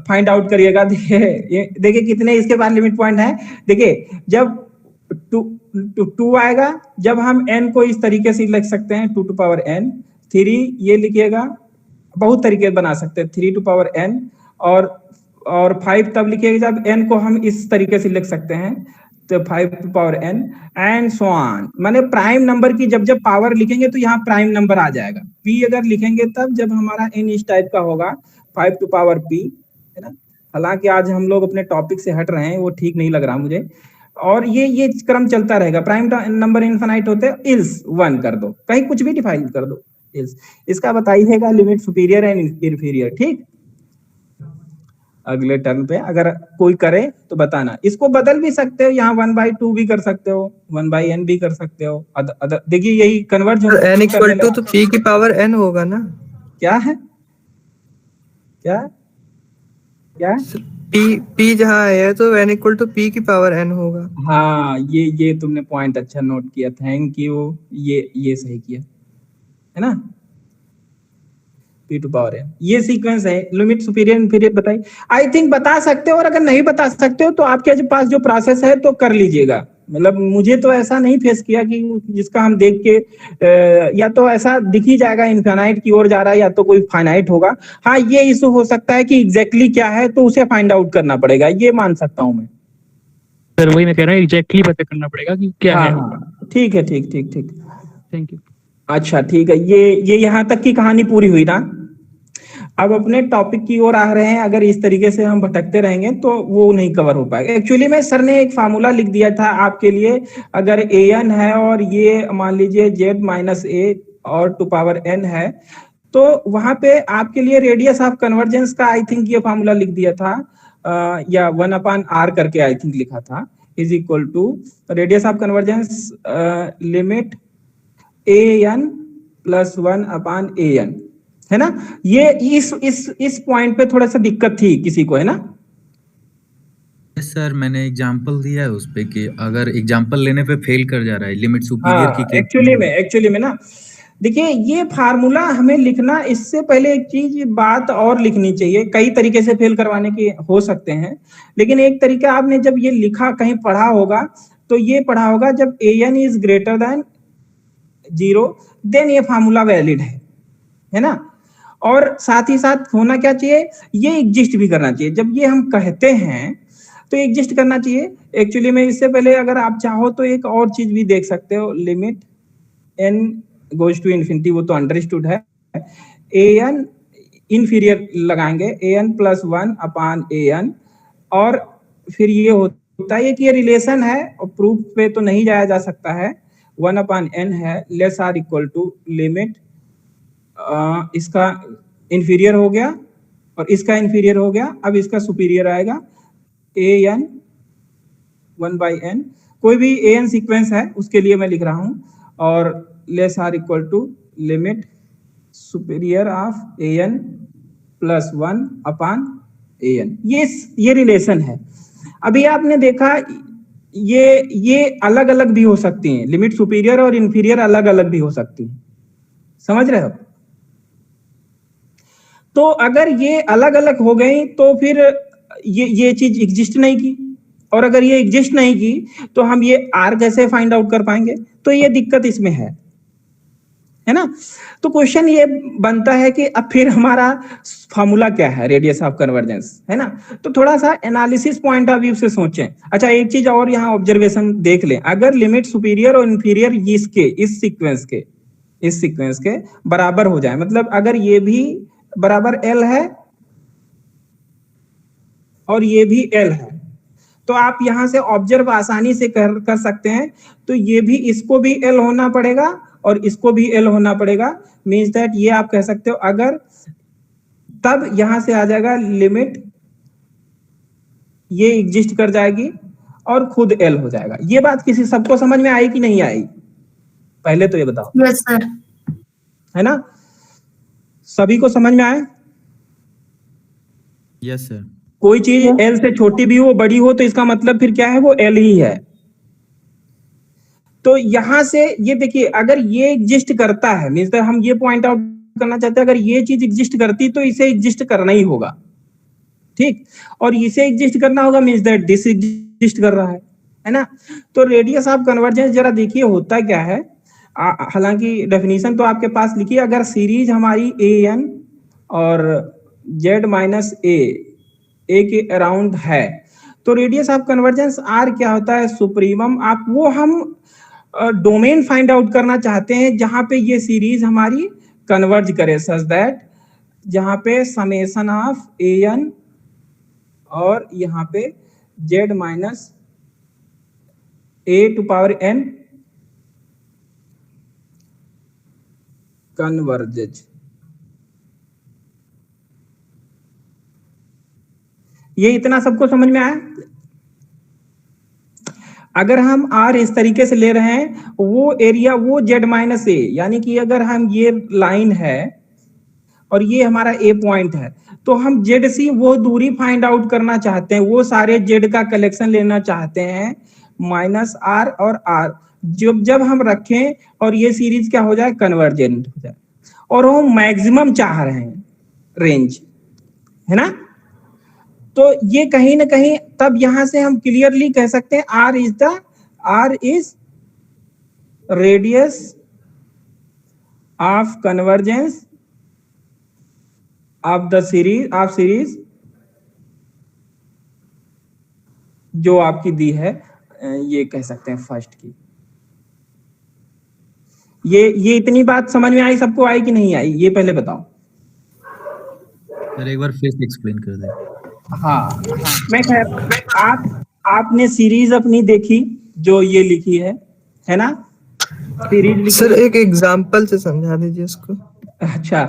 फाइंड आउट करिएगा। देखिए कितने इसके पास लिमिट पॉइंट है। देखिए जब 2 आएगा, जब हम n को इस तरीके से लिख सकते हैं 2 to power n, 3 ये लिखिएगा, बहुत तरीके बना सकते हैं 3 to power n, और और 5 तब लिखिएगा जब n को हम इस तरीके से लिख सकते हैं, तो 5 to power n and so on. माने प्राइम नंबर की जब जब पावर लिखेंगे तो यहाँ प्राइम नंबर आ जाएगा। p अगर लिखेंगे तब जब हमारा n इस टाइप का होगा 5 टू पावर p, है ना। हालांकि आज हम लोग अपने टॉपिक से हट रहे हैं, वो ठीक नहीं लग रहा मुझे। और ये क्रम चलता रहेगा, प्राइम नंबर इनफाइनाइट होते हैं, इल्स 1 कर दो, कहीं कुछ भी डिफाइन कर दो इल्स। इसका बताइएगा लिमिट सुपीरियर एंड इंफीरियर, ठीक। अगले टर्न पे अगर कोई करे तो बताना। इसको बदल भी सकते हो, यहाँ 1/2 भी कर सकते हो, 1/n भी कर सकते हो। देखिए यही कन्वर्ज n इक्वल टू तो p की पावर n होगा ना। क्या है, क्या क्या p जहाँ है तो n इक्वल टू p की पावर n होगा। हाँ, ये तुमने पॉइंट अच्छा नोट किया, थैंक यू। ये सही किया, है ना। p टू पावर n ये सीक्वेंस है। लिमिट सुपीरियर इंफीरियर बताइए। आई थिंक बता सकते हो, और अगर नहीं बता सकते हो तो आपके पास जो प्रोसेस है तो कर लीजिएगा। मतलब मुझे तो ऐसा नहीं फेस किया कि जिसका हम देख के या तो ऐसा दिख ही जाएगा इनफाइनाइट की ओर जा रहा है, या तो कोई फाइनाइट होगा। हाँ, ये इशू हो सकता है कि एग्जैक्टली क्या है तो उसे फाइंड आउट करना पड़ेगा, ये मान सकता हूँ मैं। सर वही मैं कह रहा हूँ, एग्जैक्टली पता करना पड़ेगा कि क्या है। हाँ, ठीक है, ठीक ठीक ठीक। Thank you. अच्छा ठीक है, ये यहाँ तक की कहानी पूरी हुई ना। अब अपने टॉपिक की ओर आ रहे हैं। अगर इस तरीके से हम भटकते रहेंगे तो वो नहीं कवर हो पाएगा। एक्चुअली में सर ने एक फार्मूला लिख दिया था आपके लिए। अगर an है और ये मान लीजिए z माइनस a और टू पावर n है, तो वहां पे आपके लिए रेडियस ऑफ कन्वर्जेंस का आई थिंक ये फार्मूला लिख दिया था, या 1/r करके आई थिंक लिखा था, is equal to radius of convergence limit an plus 1/an, है ना। ये इस पॉइंट पे थोड़ा सा दिक्कत थी किसी को, है ना। सर मैंने एग्जांपल दिया है उस पे कि अगर एग्जांपल लेने पे फेल कर जा रहा है लिमिट सुपीरियर की केस। एक्चुअली में ना, देखिए ये फार्मूला हमें लिखना, इससे पहले एक चीज बात और लिखनी चाहिए। कई तरीके से फेल करवाने के हो सकते हैं, लेकिन एक तरीका आपने जब ये लिखा कहीं पढ़ा होगा तो ये पढ़ा होगा जब an is greater than 0 then ये फार्मूला वैलिड है ना। और साथ ही साथ होना क्या चाहिए, ये एग्जिस्ट भी करना चाहिए। जब ये हम कहते हैं तो एग्जिस्ट करना चाहिए। एक्चुअली में इससे पहले अगर आप चाहो तो एक और चीज भी देख सकते हो, limit n goes to infinity, वो तो अंडरस्टूड है। an इंफीरियर लगाएंगे, an प्लस 1/an, और फिर ये होता है कि ये रिलेशन है और प्रूफ पे तो नहीं जाया जा सकता है। 1/n है, less or equal to limit, इसका इंफीरियर हो गया और इसका इंफीरियर हो गया। अब इसका सुपीरियर आएगा an 1/n, कोई भी an सीक्वेंस है उसके लिए मैं लिख रहा हूं, और less or equal to limit superior of an plus 1/an। ये रिलेशन है। अभी आपने देखा ये अलग अलग भी हो सकती हैं, लिमिट सुपीरियर और इंफीरियर अलग अलग भी हो सकती हैं, समझ रहे हो। तो अगर ये अलग अलग हो गई तो फिर ये चीज एग्जिस्ट नहीं की, और अगर ये एग्जिस्ट नहीं की तो हम ये r कैसे फाइंड आउट कर पाएंगे। तो ये दिक्कत इसमें है ना। तो क्वेश्चन ये बनता है कि अब फिर हमारा फार्मूला क्या है, रेडियस ऑफ कन्वर्जेंस, है ना। तो थोड़ा सा एनालिसिस पॉइंट ऑफ व्यू से सोचें। अच्छा एक चीज और यहाँ ऑब्जर्वेशन देख लें, अगर लिमिट सुपीरियर और इंफीरियर इस सीक्वेंस के बराबर हो जाए, मतलब अगर ये भी बराबर L है और ये भी L है, तो आप यहां से ऑब्जर्व आसानी से कर सकते हैं। तो ये भी, इसको भी L होना पड़ेगा और इसको भी L होना पड़ेगा। मींस दैट ये आप कह सकते हो, अगर तब यहां से आ जाएगा लिमिट, ये एग्जिस्ट कर जाएगी और खुद L हो जाएगा। ये बात किसी सबको समझ में आई कि नहीं आई, पहले तो ये बताओ। Yes sir. है ना, सभी को समझ में आए। Yes sir. कोई चीज L से छोटी भी हो बड़ी हो तो इसका मतलब फिर क्या है, वो L ही है। तो यहां से ये देखिए, अगर ये एग्जिस्ट करता है, मींस हम ये पॉइंट आउट करना चाहते हैं, अगर ये चीज एग्जिस्ट करती तो इसे एग्जिस्ट करना ही होगा, ठीक। और इसे एग्जिस्ट करना होगा, मींस दैट दिस एग्जिस्ट कर रहा है ना। तो रेडियस ऑफ कन्वर्जेंस जरा देखिए होता क्या है। हालांकि डेफिनेशन तो आपके पास लिखी है। अगर सीरीज हमारी an और z माइनस a ए के अराउंड है। तो रेडियस ऑफ कन्वर्जेंस आर क्या होता है? सुप्रीमम। आप वो हम डोमेन फाइंड आउट करना चाहते हैं जहां पे ये सीरीज हमारी कन्वर्ज करे, सच दैट जहां पे समेशन ऑफ ए एन और यहाँ पे z minus a to power n converges. ये इतना सबको समझ में आया? अगर हम r इस तरीके से ले रहे हैं, वो एरिया वो z माइनस a, यानी कि अगर हम ये लाइन है और ये हमारा a पॉइंट है, तो हम ZC वो दूरी फाइंड आउट करना चाहते हैं, वो सारे Z का कलेक्शन लेना चाहते हैं माइनस R और R। जब हम रखें और ये सीरीज क्या हो जाए? कन्वर्जेंट हो जाए। और वो मैक्सिमम चाह रहे हैं रेंज, है ना? तो ये कहीं ना कहीं तब यहां से हम क्लियरली कह सकते हैं R is radius of convergence of the series जो आपकी दी है, ये कह सकते हैं फर्स्ट की। ये इतनी बात समझ में आई सबको? आई कि नहीं आई, ये पहले बताओ। सर एक बार फिर से एक्सप्लेन कर दे। हाँ, मैं आपने सीरीज अपनी देखी जो ये लिखी है ना? सीरीज लिखी। सर एक एग्जांपल से समझा दीजिए इसको। अच्छा,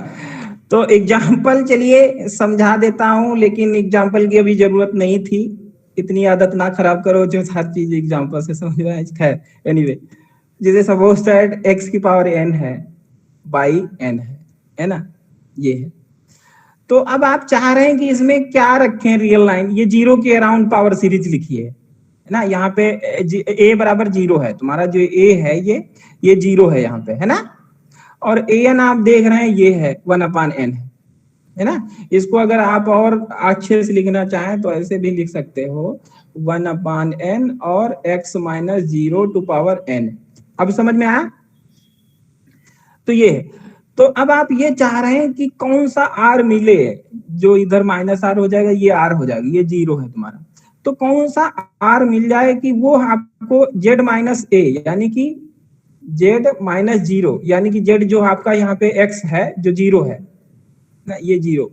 तो एग्जाम्पल चलिए समझा देता हूं, लेकिन एग्जाम्पल की अभी जरूरत नहीं थी। इतनी आदत ना खराब करो जो हर चीज एग्जाम्पल से समझ में आए। खैर एनीवे, जैसे सपोज दैट x की पावर n है बाई n है ना? ये है। तो अब आप चाह रहे हैं कि इसमें क्या रखें रियल लाइन? ये 0 के अराउंड पावर सीरीज लिखी है ना? यहाँ पे a बराबर 0 है, तुम्हारा जो a है ये 0 है यहाँ पे, है ना? और an आप देख रहे हैं ये है 1/n है ना? इसको अगर आप और अच्छे से लिखना चाहें तो ऐसे भी लिख सकते हो 1/n और x minus 0 to power n। अब समझ में आया? तो ये है। तो अब आप ये चाह रहे हैं कि कौन सा r मिले, जो इधर माइनस r हो जाएगा, ये r हो जाएगा, ये 0 है तुम्हारा। तो कौन सा r मिल जाए कि वो आपको z माइनस a, यानी कि z माइनस 0, यानी कि z जो आपका यहाँ पे x है जो 0 है ना, ये 0,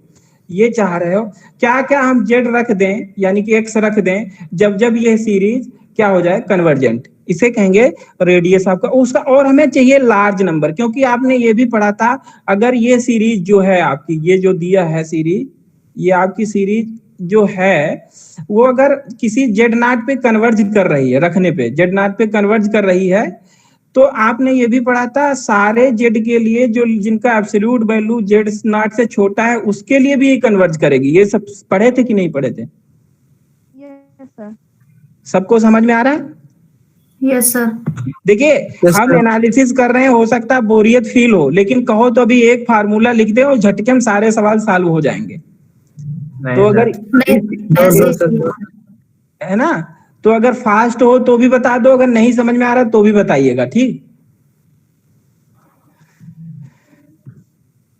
ये चाह रहे हो। क्या क्या हम z रख दें, यानी कि x रख दें, जब ये सीरीज क्या हो जाए? कन्वर्जेंट। इसे कहेंगे रेडियस आपका उसका। और हमें चाहिए लार्ज नंबर, क्योंकि आपने ये भी पढ़ा था, अगर ये सीरीज जो है आपकी, ये जो दिया है सीरीज, ये आपकी सीरीज जो है वो अगर किसी जेड नॉट पे कन्वर्ज कर रही है, रखने पे जेड नॉट पे कन्वर्ज कर रही है, तो आपने ये भी पढ़ा था सारे जेड के लिए जो जिनका एब्सोल्यूट वैल्यू जेड नॉट से छोटा है उसके लिए भी कन्वर्ज करेगी। ये सब पढ़े थे कि नहीं पढ़े थे? Yes sir. सबको समझ में आ रहा है? Yes sir. देखिए हम एनालिसिस कर रहे हैं, हो सकता है बोरियत फील हो, लेकिन कहो तो अभी एक फार्मूला लिख दे और झटके में सारे सवाल सॉल्व हो जाएंगे। तो अगर है ना, तो अगर फास्ट हो तो भी बता दो, अगर नहीं समझ में आ रहा तो भी बताइएगा, ठीक?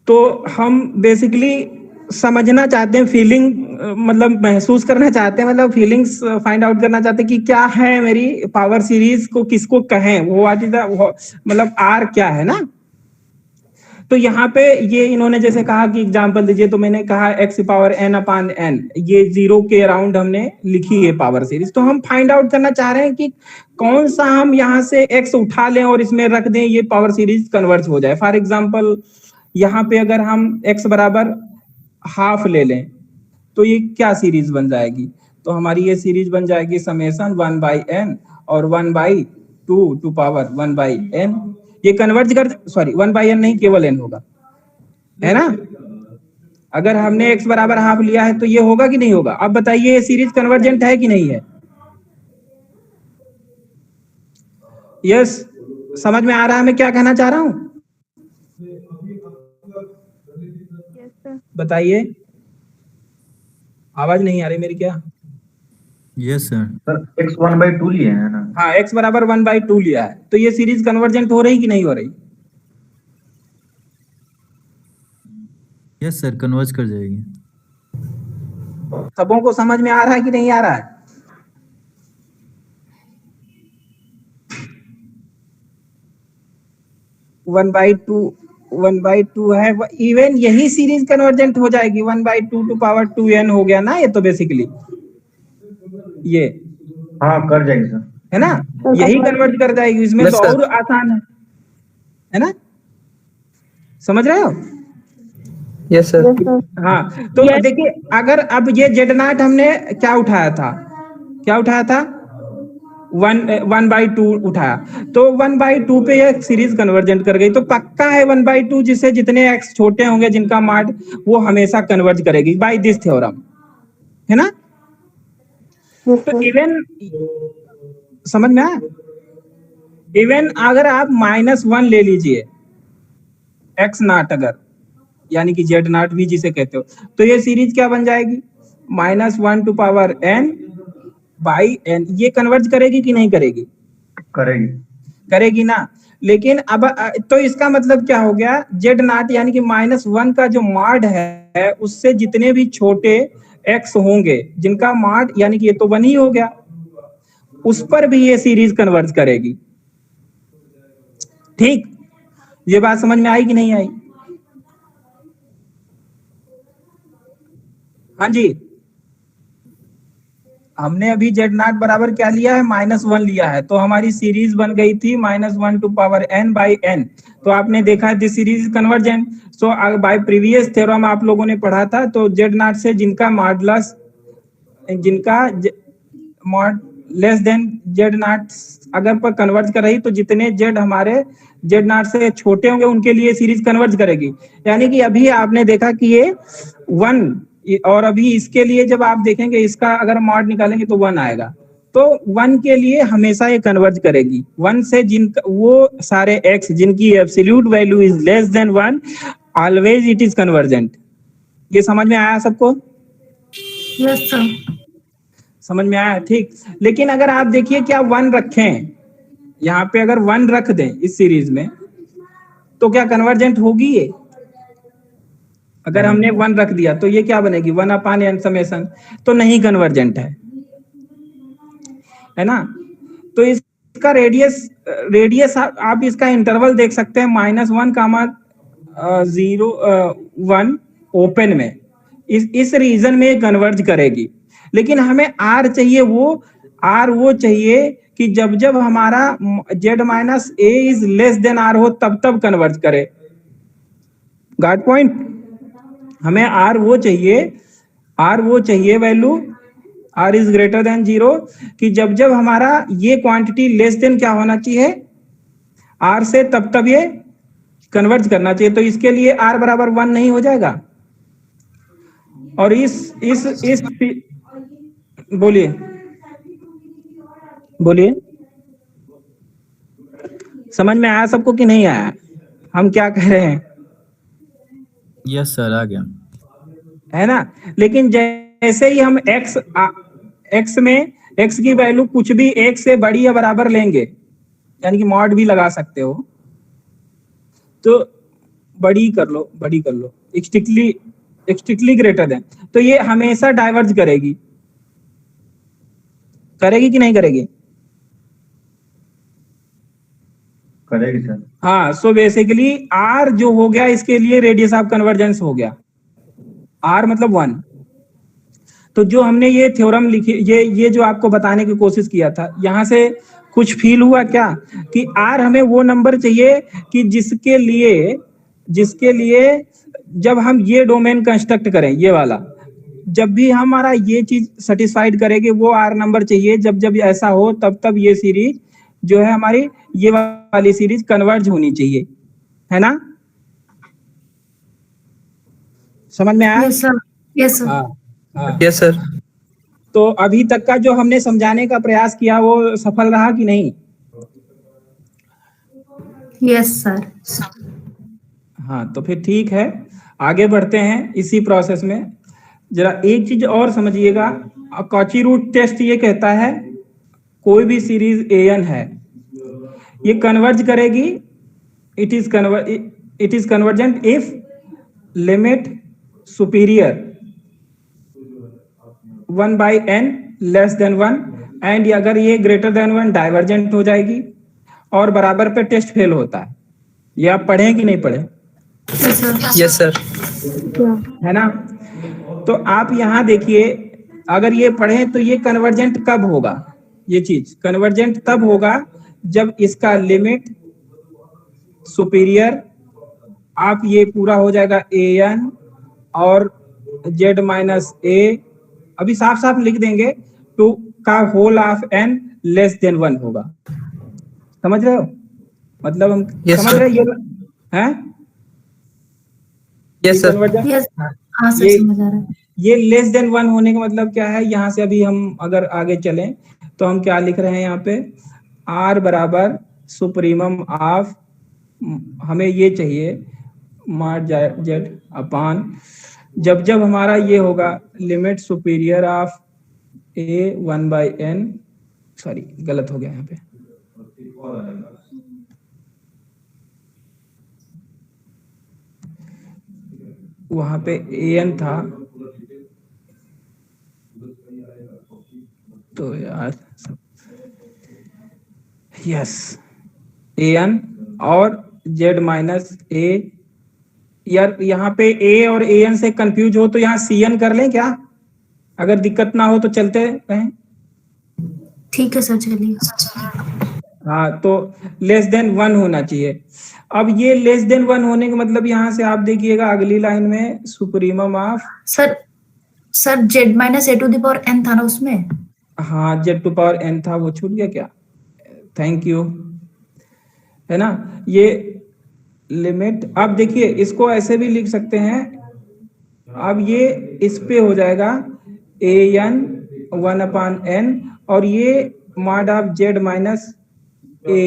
तो हम बेसिकली समझना चाहते हैं, फीलिंग मतलब महसूस करना चाहते हैं, मतलब फीलिंग्स फाइंड आउट करना चाहते हैं कि क्या है मेरी पावर सीरीज को किसको कहें, वो आज मतलब आर क्या है ना। तो यहाँ पे ये इन्होंने जैसे कहा कि एग्जांपल दीजिए, तो मैंने कहा x पावर n/n, ये 0 के अराउंड हमने लिखी है पावर सीरीज। तो हम फाइंड आउट करना चाह रहे हैं कि कौन सा हम यहाँ से x उठा लें और इसमें रख दें, ये पावर सीरीज कन्वर्ज हो जाए। फॉर एग्जाम्पल यहाँ पे अगर हम x बराबर हाफ ले लें तो ये क्या सीरीज बन जाएगी? तो हमारी ये सीरीज बन जाएगी समेशन 1/n और 1/2 टू पावर 1/n। ये कन्वर्ज कर, सॉरी 1/n नहीं, केवल n होगा, है ना? अगर हमने x बराबर हाफ लिया है तो ये होगा कि नहीं होगा? अब बताइए ये सीरीज कन्वर्जेंट है कि नहीं है? यस, समझ में आ रहा है मैं क्या कहना चाह रहा हूं? Yes sir. बताइए, आवाज नहीं आ रही मेरी क्या? Yes sir. सर x 1/2 लिए है ना? हाँ, x बराबर 1/2 लिया है, तो ये सीरीज कन्वर्जेंट हो रही कि नहीं हो रही? यस सर, कन्वर्ज कर जाएगी। सबों को समझ में आ रहा है कि नहीं आ रहा है? वन बाई टू है, इवन यही सीरीज कन्वर्जेंट हो जाएगी। 1/2 टू पावर 2n हो गया ना ये, तो बेसिकली ये हाँ कर जाएगी सर। है ना, यही कन्वर्ट कर जाएगी। इसमें Yes, तो sir. और आसान है ना, समझ रहे हो? Yes sir. हाँ, तो देखिए अगर अब ये जेड नॉट हमने क्या उठाया था, 1/2 उठाया, तो 1/2 पे ये सीरीज कन्वर्जेंट कर गई, तो पक्का है 1/2 जिससे जितने एक्स छोटे होंगे जिनका मॉड, वो हमेशा कन्वर्ज करेगी बाय दिस थ्योरम, है ना? तो इवन समझ में आया? इवन अगर आप -1 ले लीजिए, एक्स नॉट अगर, यानी कि जेड नॉट भी जिसे कहते हो, तो ये सीरीज क्या बन जाएगी? -1 to power n by n। ये कन्वर्ज करेगी कि नहीं करेगी? करेगी ना। लेकिन अब तो इसका मतलब क्या हो गया, जेड नॉट यानी कि -1 का जो मॉड है उससे जितने भी छोटे एक्स होंगे जिनका मॉड, यानी कि ये तो 1 ही हो गया, उस पर भी ये सीरीज कन्वर्ज करेगी। ठीक, ये बात समझ में आई कि नहीं आई? हाँ जी, हमने अभी जेड नॉट बराबर क्या लिया है? -1 लिया है, तो हमारी सीरीज बन गई थी -1 to power n by n। तो आपने देखा this series convergent. So by previous theorem आप लोगों ने पढ़ा था, तो जेड नॉट से जिनका मॉडुलस, जिनका mod less than Z not अगर पर कन्वर्ज कर रही, तो जितने जेड हमारे जेड नॉट से छोटे होंगे उनके लिए सीरीज कन्वर्ज करेगी। यानी कि अभी आपने देखा कि ये 1, और अभी इसके लिए जब आप देखेंगे इसका अगर मॉड निकालेंगे तो 1 आएगा, तो 1 के लिए हमेशा ये कन्वर्ज करेगी। 1 से जिनका वो सारे x जिनकी absolute value is less than 1, always it is convergent. ये समझ में आया सबको? Yes sir. समझ में आया? ठीक। लेकिन अगर आप देखिए क्या 1 रखें यहाँ पे, अगर 1 रख दें इस सीरीज में, तो क्या कन्वर्जेंट होगी ये? अगर हमने 1 रख दिया तो ये क्या बनेगी? 1/n समेशन, तो नहीं कन्वर्जेंट है ना? तो इसका रेडियस आप इसका इंटरवल देख सकते हैं, -1, 0, 1 ओपन में, इस रीजन में कन्वर्ज करेगी। लेकिन हमें R चाहिए, वो चाहिए कि जब जब हमारा z-a is less then R हो तब कन्वर्ज करे। Got point? हमें R वो चाहिए value, R is greater than 0, कि जब जब हमारा ये क्वांटिटी लेस देन क्या होना चाहिए? R से तब ये कन्वर्ज करना चाहिए। तो इसके लिए R बराबर 1 नहीं हो जाएगा? और इस बोलिए समझ में आया सबको कि नहीं आया? हम क्या कह रहे हैं? यस सर, आ गया। है ना? लेकिन जैसे ही हम x में x की वैल्यू कुछ भी 1 से बड़ी या बराबर लेंगे, यानी कि मॉड भी लगा सकते हो, तो बड़ी कर लो, स्ट्रिक्टली ग्रेटर देन, तो ये हमेशा डाइवर्ज करेगी कि नहीं करेगी? करेगी सर। हाँ, सो बेसिकली R जो हो गया इसके लिए रेडियस ऑफ कन्वर्जेंस हो गया, R मतलब 1। तो जो हमने ये थ्योरम लिखी, ये जो आपको बताने की कोशिश किया था, यहां से कुछ फील हुआ क्या कि R हमें वो नंबर चाहिए कि जिसके लिए जब हम ये डोमेन कंस्ट्रक्ट करें, ये वाला, जब भी हमारा ये चीज सेटिस्फाइड करेगी, वो R नंबर चाहिए। जब ऐसा हो तब ये सीरीज जो है हमारी, ये वाली सीरीज कन्वर्ज होनी चाहिए, है ना? समझ में आया? Yes sir. Yes sir. हाँ। Yes sir. तो अभी तक का जो हमने समझाने का प्रयास किया वो सफल रहा कि नहीं? Yes sir. हाँ, तो फिर ठीक है, आगे बढ़ते हैं इसी प्रोसेस में। जरा एक चीज और समझिएगा, कॉची रूट टेस्ट ये कहता है कोई भी सीरीज an है, ये कन्वर्ज करेगी, it is convergent if limit superior 1/n less than 1, and अगर ये ग्रेटर देन 1 डाइवर्जेंट हो जाएगी, और बराबर पे टेस्ट फेल होता है। ये आप पढ़े कि नहीं पढ़े? Yes sir. है ना? तो आप यहाँ देखिए, अगर ये पढ़े तो ये कन्वर्जेंट कब होगा? ये चीज कन्वर्जेंट तब होगा जब इसका लिमिट सुपीरियर आप ये पूरा हो जाएगा an और z माइनस a, अभी साफ साफ लिख देंगे, टू का whole of n less than 1 होगा। समझ रहे हो? मतलब हम Yes, समझ sir. रहे हैं ये हैं? Yes sir. Convergent? यस, हाँ सर, ये- समझ आ रहा है। ये लेस देन 1 होने का मतलब क्या है? यहाँ से अभी हम अगर आगे चलें तो हम क्या लिख रहे हैं यहाँ पे? r बराबर सुप्रीमम ऑफ, हमें ये चाहिए मार जेड अपान, जब जब हमारा ये होगा limit superior of a 1/n, sorry गलत हो गया यहाँ पे, वहां पे an था तो यार यस an और z माइनस a, यार यहाँ पे a और an से कंफ्यूज हो तो यहाँ cn कर लें क्या? अगर दिक्कत ना हो तो चलते रहें। ठीक है सर, चलिए। हाँ, तो लेस देन 1 होना चाहिए। अब ये लेस देन 1 होने का मतलब यहाँ से आप देखिएगा अगली लाइन में supremum of, sir z minus a to the power n था ना उसमें? हाँ z टू पावर n था, वो छूट गया क्या? Thank you. है ना? ये लिमिट आप देखिए, इसको ऐसे भी लिख सकते हैं। अब ये इस पे हो जाएगा an 1/n, और ये mod of z minus a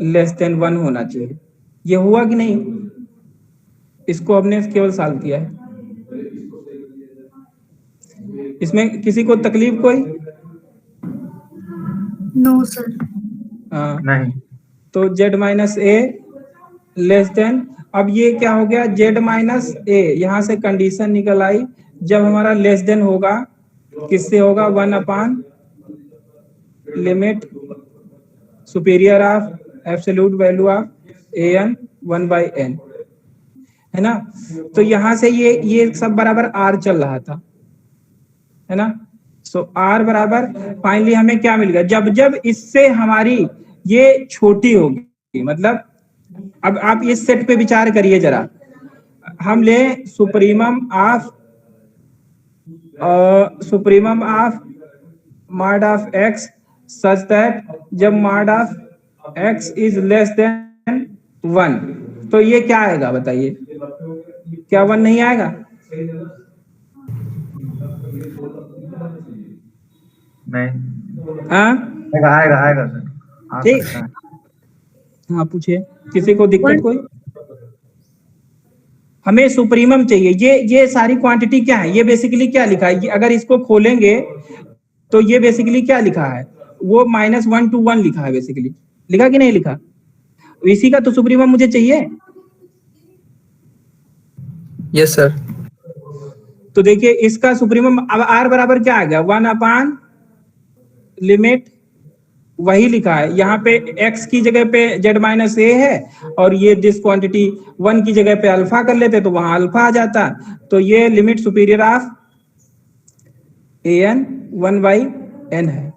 less than 1 होना चाहिए। ये हुआ कि नहीं? इसको हमने केवल सॉल्व किया है। इसमें किसी को तकलीफ कोई? No sir. हाँ, नहीं। तो z minus a less than, अब ये क्या हो गया? z माइनस a, यहाँ से कंडीशन निकल आई, जब हमारा लेस देन होगा किससे होगा? 1/, limit superior of absolute value of an 1/n, है ना? तो यहाँ से ये सब बराबर r चल रहा था, है ना? सो r बराबर फाइनली हमें क्या मिल गया? जब जब इससे हमारी ये छोटी होगी, मतलब अब आप इस सेट पे विचार करिए जरा, हम ले supremum of mod of x such that जब mod of x is less than 1, तो ये क्या आएगा बताइए? क्या 1 नहीं आएगा? नहीं। हाँ आएगा आएगा सर, आ ठीक। सकता है। हाँ पूछिए, किसी को दिक्कत कोई? हमें सुप्रीमम चाहिए। ये सारी क्वांटिटी क्या है? ये बेसिकली क्या लिखा है? अगर इसको खोलेंगे तो ये बेसिकली क्या लिखा है? वो -1 to 1 लिखा है बेसिकली, लिखा कि नहीं लिखा? इसी का तो सुप्रीमम मुझे चाहिए। Yes sir. तो देखिए इसका सुप्रीमम अब r बराबर क्या आ गया? 1/, लिमिट वही लिखा है यहाँ पे, x की जगह पे z माइनस a है, और ये दिस क्वांटिटी 1 की जगह पे अल्फा कर लेते तो वहां अल्फा आ जाता। तो ये limit superior of an 1/n है।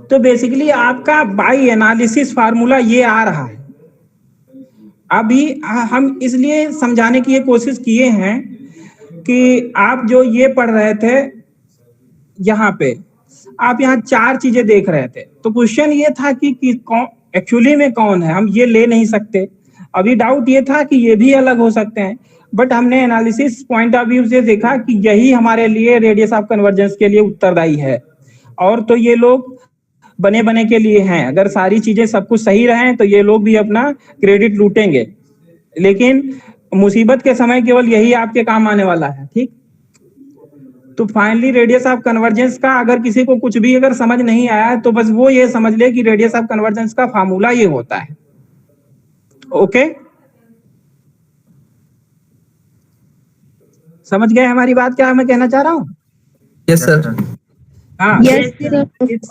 तो बेसिकली आपका बाई एनालिसिस फार्मूला ये आ रहा है। अभी हम इसलिए समझाने की ये कोशिश किए हैं कि आप जो ये पढ़ रहे थे यहाँ पे, आप यहाँ 4 चीजें देख रहे थे, तो क्वेश्चन ये था कि एक्चुअली में कौन है, हम ये ले नहीं सकते। अभी डाउट ये था कि ये भी अलग हो सकते हैं, बट हमने एनालिसिस पॉइंट ऑफ व्यू से देखा कि यही हमारे लिए रेडियस ऑफ कन्वर्जेंस के लिए उत्तरदायी है, और तो ये लोग बने के लिए हैं। अगर सारी चीजें सब कुछ सही रहे तो ये लोग भी अपना क्रेडिट लूटेंगे, लेकिन मुसीबत के समय केवल यही आपके काम आने वाला है। ठीक, तो फाइनली रेडियस ऑफ कन्वर्जेंस का अगर किसी को कुछ भी अगर समझ नहीं आया तो बस वो ये समझ ले कि रेडियस ऑफ कन्वर्जेंस का फार्मूला ये होता है। ओके, समझ गए हमारी बात क्या मैं कहना चाह रहा हूं? Yes sir. हाँ,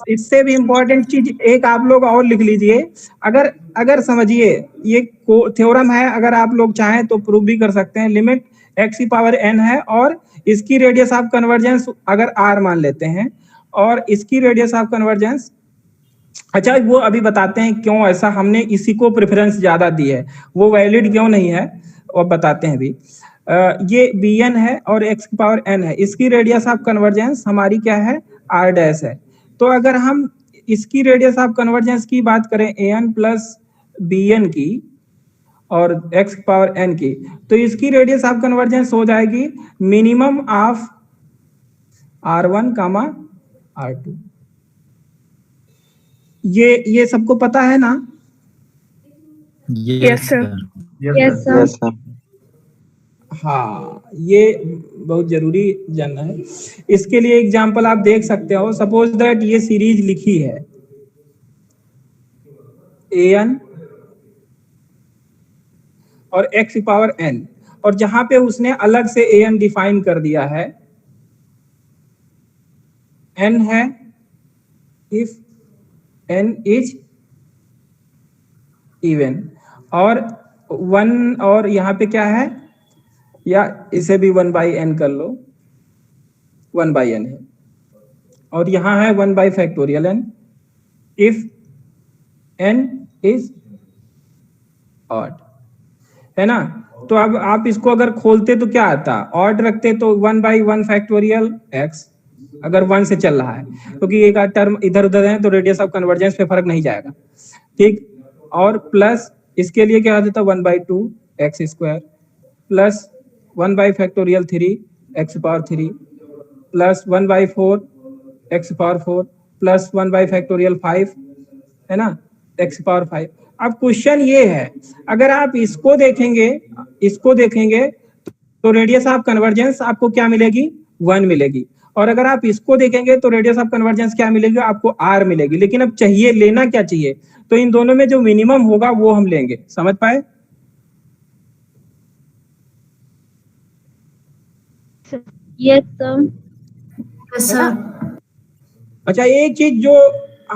इससे भी इम्पोर्टेंट चीज एक आप लोग और लिख लीजिए। अगर समझिए, ये थ्योरम है, अगर आप लोग चाहें तो प्रूव भी कर सकते हैं। लिमिट x की पावर n है और इसकी रेडियस ऑफ कन्वर्जेंस अगर r मान लेते हैं और इसकी रेडियस ऑफ कन्वर्जेंस, अच्छा वो अभी बताते हैं क्यों ऐसा हमने इसी को प्रेफरेंस ज्यादा दी है, वो वैलिड क्यों नहीं है वो बताते हैं अभी। ये bn है और x की पावर n है, इसकी रेडियस ऑफ कन्वर्जेंस हमारी क्या है, r डैश है। तो अगर हम इसकी रेडियस ऑफ कन्वर्जेंस की बात करें an प्लस bn की और x की पावर n की, तो इसकी रेडियस ऑफ कन्वर्जेंस हो जाएगी minimum of r1 comma r2। ये सबको पता है ना? Yes sir. Yes sir. हाँ, ये बहुत जरूरी जानना है। इसके लिए एग्जांपल आप देख सकते हो। सपोज दैट ये सीरीज लिखी है an और x की पावर n, और जहां पे उसने अलग से an डिफाइन कर दिया है, n है इफ n इज इवन, और 1, और यहाँ पे क्या है, या इसे भी 1/n कर लो, 1/n है, और यहाँ है 1/n if n is odd, है ना? तो अब आप इसको अगर खोलते तो क्या आता, ऑड रखते तो 1/1 x, अगर 1 से चल रहा है, क्योंकि एक टर्म इधर उधर है तो रेडियस ऑफ कन्वर्जेंस पे फर्क नहीं जाएगा, ठीक। और प्लस इसके लिए क्या आ जाता, 1/2 x square plus 1/3 x power 3 plus 1/4 x power 4 plus 1/5, है ना, x पावर 5। अब क्वेश्चन ये है, अगर आप इसको देखेंगे तो रेडियस ऑफ कन्वर्जेंस आपको क्या मिलेगी, 1 मिलेगी, और अगर आप इसको देखेंगे तो रेडियस ऑफ कन्वर्जेंस क्या मिलेगी, आपको r मिलेगी। लेकिन अब चाहिए, लेना क्या चाहिए, तो इन दोनों में जो मिनिमम होगा वो हम लेंगे। समझ पाए? Yes sir. सर अच्छा, एक चीज जो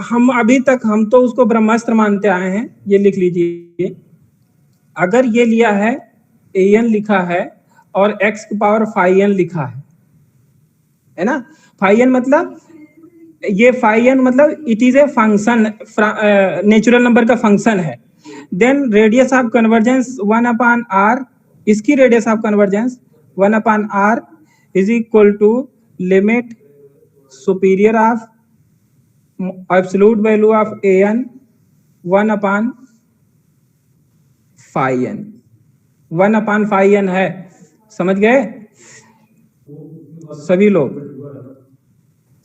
हम अभी तक, हम तो उसको ब्रह्मास्त्र मानते आए हैं, ये लिख लीजिए। अगर ये लिया है an लिखा है और x की पावर phi n लिखा है ना, phi n मतलब, ये phi n मतलब it is a function, natural number का फंक्शन है। Then radius of convergence 1/r, इसकी radius of convergence 1/r is equal to limit superior of absolute value of an 1/phi n, 1/phi n है। समझ गए सभी लोग?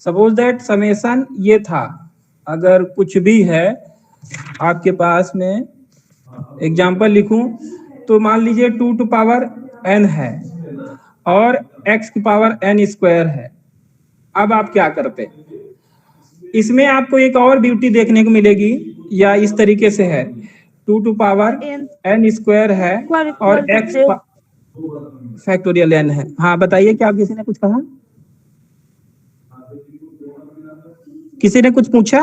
सपोज दैट समेशन ये था, अगर कुछ भी है आपके पास में, एग्जांपल लिखूं तो मान लीजिए 2 टू पावर n है और x की पावर n स्क्वायर है। अब आप क्या करते, इसमें आपको एक और ब्यूटी देखने को मिलेगी, या इस तरीके से है, 2 टू पावर n स्क्वायर है और x फैक्टोरियल n है। हाँ बताइए, क्या किसी ने कुछ कहा, किसी ने कुछ पूछा?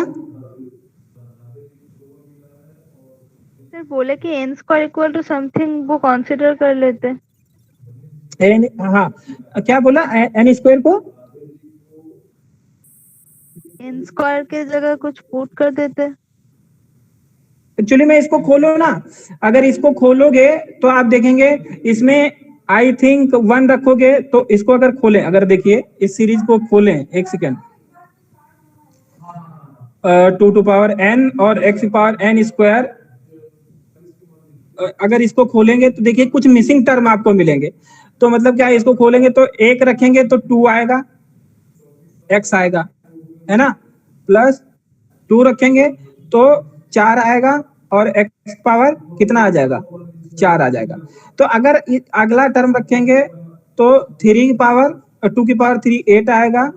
सर बोले कि n square equal to something, वो कंसीडर कर लेते। हाँ, क्या बोला, n स्क्वायर को n स्क्वायर के जगह कुछ पुट कर देते। एक्चुअली में इसको खोलो ना, अगर इसको खोलोगे तो आप देखेंगे इसमें आई थिंक 1 रखोगे, तो इसको अगर खोलें, अगर देखिए इस सीरीज को खोलें, एक सेकेंड, 2 टू पावर n और x की पावर n स्क्वायर, अगर इसको खोलेंगे तो देखिए कुछ मिसिंग टर्म आपको मिलेंगे। तो मतलब क्या है, इसको खोलेंगे तो 1 रखेंगे तो 2 आएगा, x आएगा, है ना, प्लस 2 रखेंगे तो 4 आएगा, और x पावर कितना आ जाएगा, 4 आ जाएगा। तो अगर अगला टर्म रखेंगे तो 3 की पावर 2 की पावर 3 8 आएगा,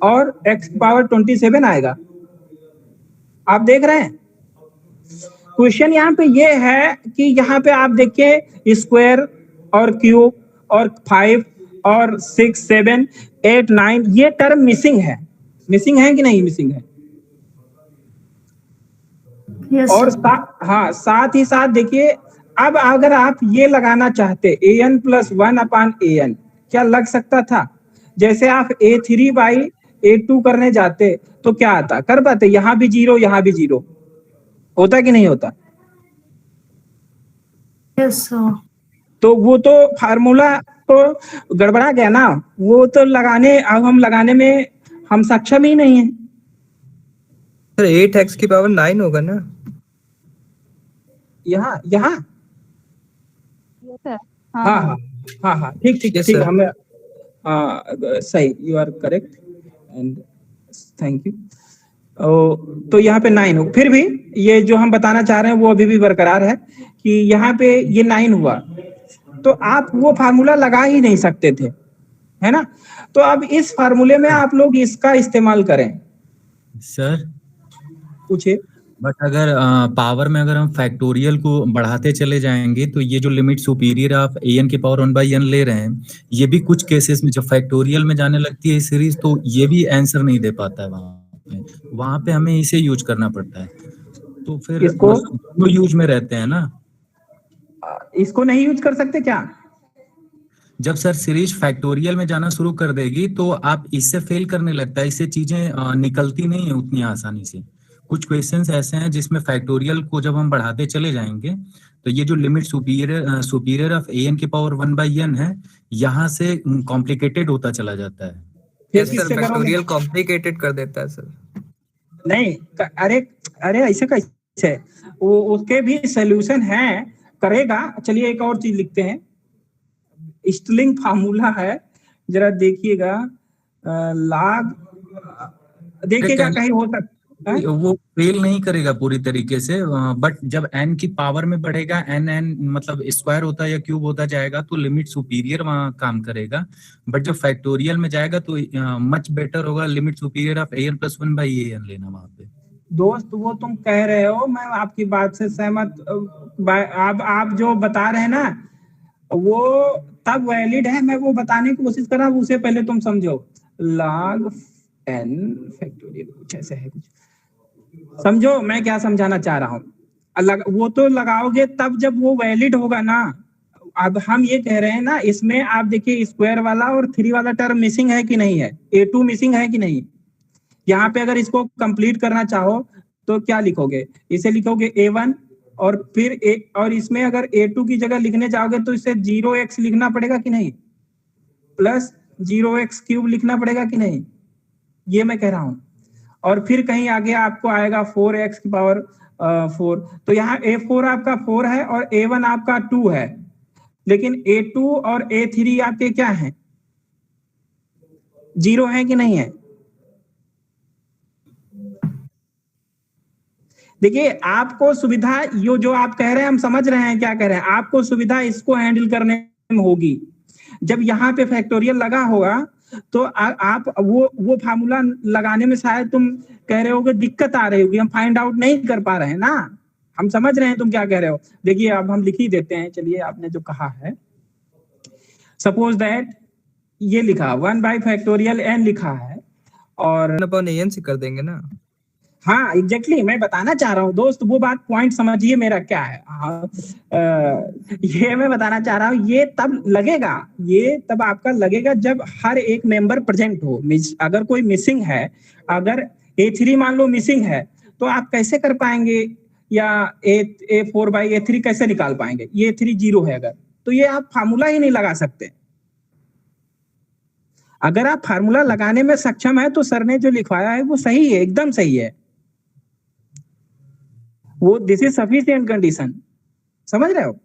और x की पावर 27 आएगा। आप देख रहे हैं क्वेश्चन यहाँ पे ये है कि यहाँ पे आप देखिए स्क्वायर और क्यूब और 5 और 6 7 8 9 ये टर्म मिसिंग है कि नहीं मिसिंग है? यस और सर। हाँ, साथ ही साथ देखिए, अब अगर आप ये लगाना चाहते an प्लस 1/an, क्या लग सकता था? जैसे आप a3/a2 करने जाते तो क्या आता? कर पाते? यहाँ भी 0, यहाँ भी 0 होता कि नहीं होता? Yes sir. तो वो तो फार्मूला तो गड़बड़ा गया ना, वो तो अब हम लगाने में हम सक्षम ही नहीं है। सर 8x की पावर 9 होगा ना? यहाँ सर हाँ हाँ हाँ हाँ, ठीक ठीक Yes, ठीक, sir. हमें सही, you are correct and thank you. तो यहाँ पे 9 हो, फिर भी ये जो हम बताना चाह रहे हैं वो अभी भी बरकरार है कि यहाँ पे ये 9 हुआ, तो आप वो फार्मूला लगा ही नहीं सकते थे, है ना? तो अब इस फार्मूले में आप लोग इसका इस्तेमाल करें। सर पूछिए। बट अगर पावर में अगर हम फैक्टोरियल को बढ़ाते चले जाएंगे तो ये जो लिमिट सुपीरियर ऑफ an की पावर 1/n ले रहे हैं, ये भी कुछ केसेस में जब फैक्टोरियल में जाने लगती है सीरीज तो ये भी आंसर नहीं दे पाता है। वहां पे हमें इसे यूज करना पड़ता है, तो फिर इसको? दोनों यूज में रहते हैं ना। इसको नहीं यूज कर सकते क्या? जब सर सीरीज फैक्टोरियल में जाना शुरू कर देगी तो आप इससे फेल करने लगता है, इससे चीजें निकलती नहीं है उतनी आसानी से। कुछ क्वेश्चंस ऐसे हैं जिसमें फैक्टोरियल को जब हम बढ़ाते चले जाएंगे तो ये जो लिमिट सुपीरियर ऑफ an की पावर 1/n है, यहाँ से कॉम्प्लिकेटेड होता चला जाता है। फिर Yes, sir, किससे करोगे? फैक्टोरियल कॉम्प्लिकेटेड कर देता है सर। नहीं, अरे ऐसे कैसे? वो उसके भी सोल्यूशन है, करेगा। चलिए एक और चीज लिखते हैं, स्टिलिंग फार्मूला है, जरा देखिएगा। लॉग देखिएगा कहीं हो सकता है वो फेल नहीं करेगा पूरी तरीके से, बट जब n की पावर में बढ़ेगा, n मतलब स्क्वायर होता या क्यूब होता जाएगा तो लिमिट सुपीरियर वहां काम करेगा। बट जब फैक्टोरियल में जाएगा तो मच बेटर होगा limit superior of an + 1/an लेना वहां पे। दोस्त, वो तुम कह रहे हो, मैं आपकी बात से सहमत। आप जो बता रहे हैं ना वो तब वैलिड है, मैं वो बताने की कोशिश कर रहा हूँ, उसे पहले तुम समझो। log n फैक्टोरियल कुछ ऐसे है, कुछ समझो मैं क्या समझाना चाह रहा हूँ। वो तो लगाओगे तब जब वो वैलिड होगा ना। अब हम ये कह रहे हैं ना, इसमें आप देखिए स्क्वायर वाला और 3 वाला टर्म मिसिंग है कि नहीं है? a2 मिसिंग है कि नहीं? यहाँ पे अगर इसको कंप्लीट करना चाहो तो क्या लिखोगे? इसे लिखोगे a1 और फिर और इसमें अगर a2 की जगह लिखने जाओगे तो इसे 0x लिखना पड़ेगा कि नहीं? प्लस 0x³ लिखना पड़ेगा कि नहीं? ये मैं कह रहा हूं। और फिर कहीं आगे आपको आएगा 4x की पावर 4, तो यहाँ a4 आपका 4 है और a1 आपका 2 है, लेकिन a2 और a3 आपके क्या हैं? 0 है कि नहीं है? देखिए आपको सुविधा, यो जो आप कह रहे हैं हम समझ रहे हैं क्या कह रहे हैं, आपको सुविधा इसको हैंडल करने में होगी। जब यहाँ पे फैक्टोरियल लगा होगा तो आप वो फार्मूला लगाने में शायद तुम कह रहे हो कि दिक्कत आ रही होगी, हम फाइंड आउट नहीं कर पा रहे हैं ना। हम समझ रहे हैं तुम क्या कह रहे हो। देखिए अब हम लिख ही देते हैं, चलिए आपने जो कहा है, सपोज दैट ये लिखा 1/n लिखा है और an से कर देंगे ना। हाँ एग्जैक्टली मैं बताना चाह रहा हूँ दोस्त, वो बात पॉइंट समझिए मेरा क्या है। ये मैं बताना चाह रहा हूँ, ये तब लगेगा, ये तब आपका लगेगा जब हर एक मेंबर प्रेजेंट हो। अगर कोई मिसिंग है, अगर a3 मान लो मिसिंग है, तो आप कैसे कर पाएंगे, या a4/a3 कैसे निकाल पाएंगे? ये a3 0 है अगर, तो ये आप फार्मूला ही नहीं लगा सकते। अगर आप फार्मूला लगाने में सक्षम है तो सर ने जो लिखवाया है वो सही है, एकदम सही है, वो दिस इज सफिशिएंट कंडीशन, समझ रहे हो।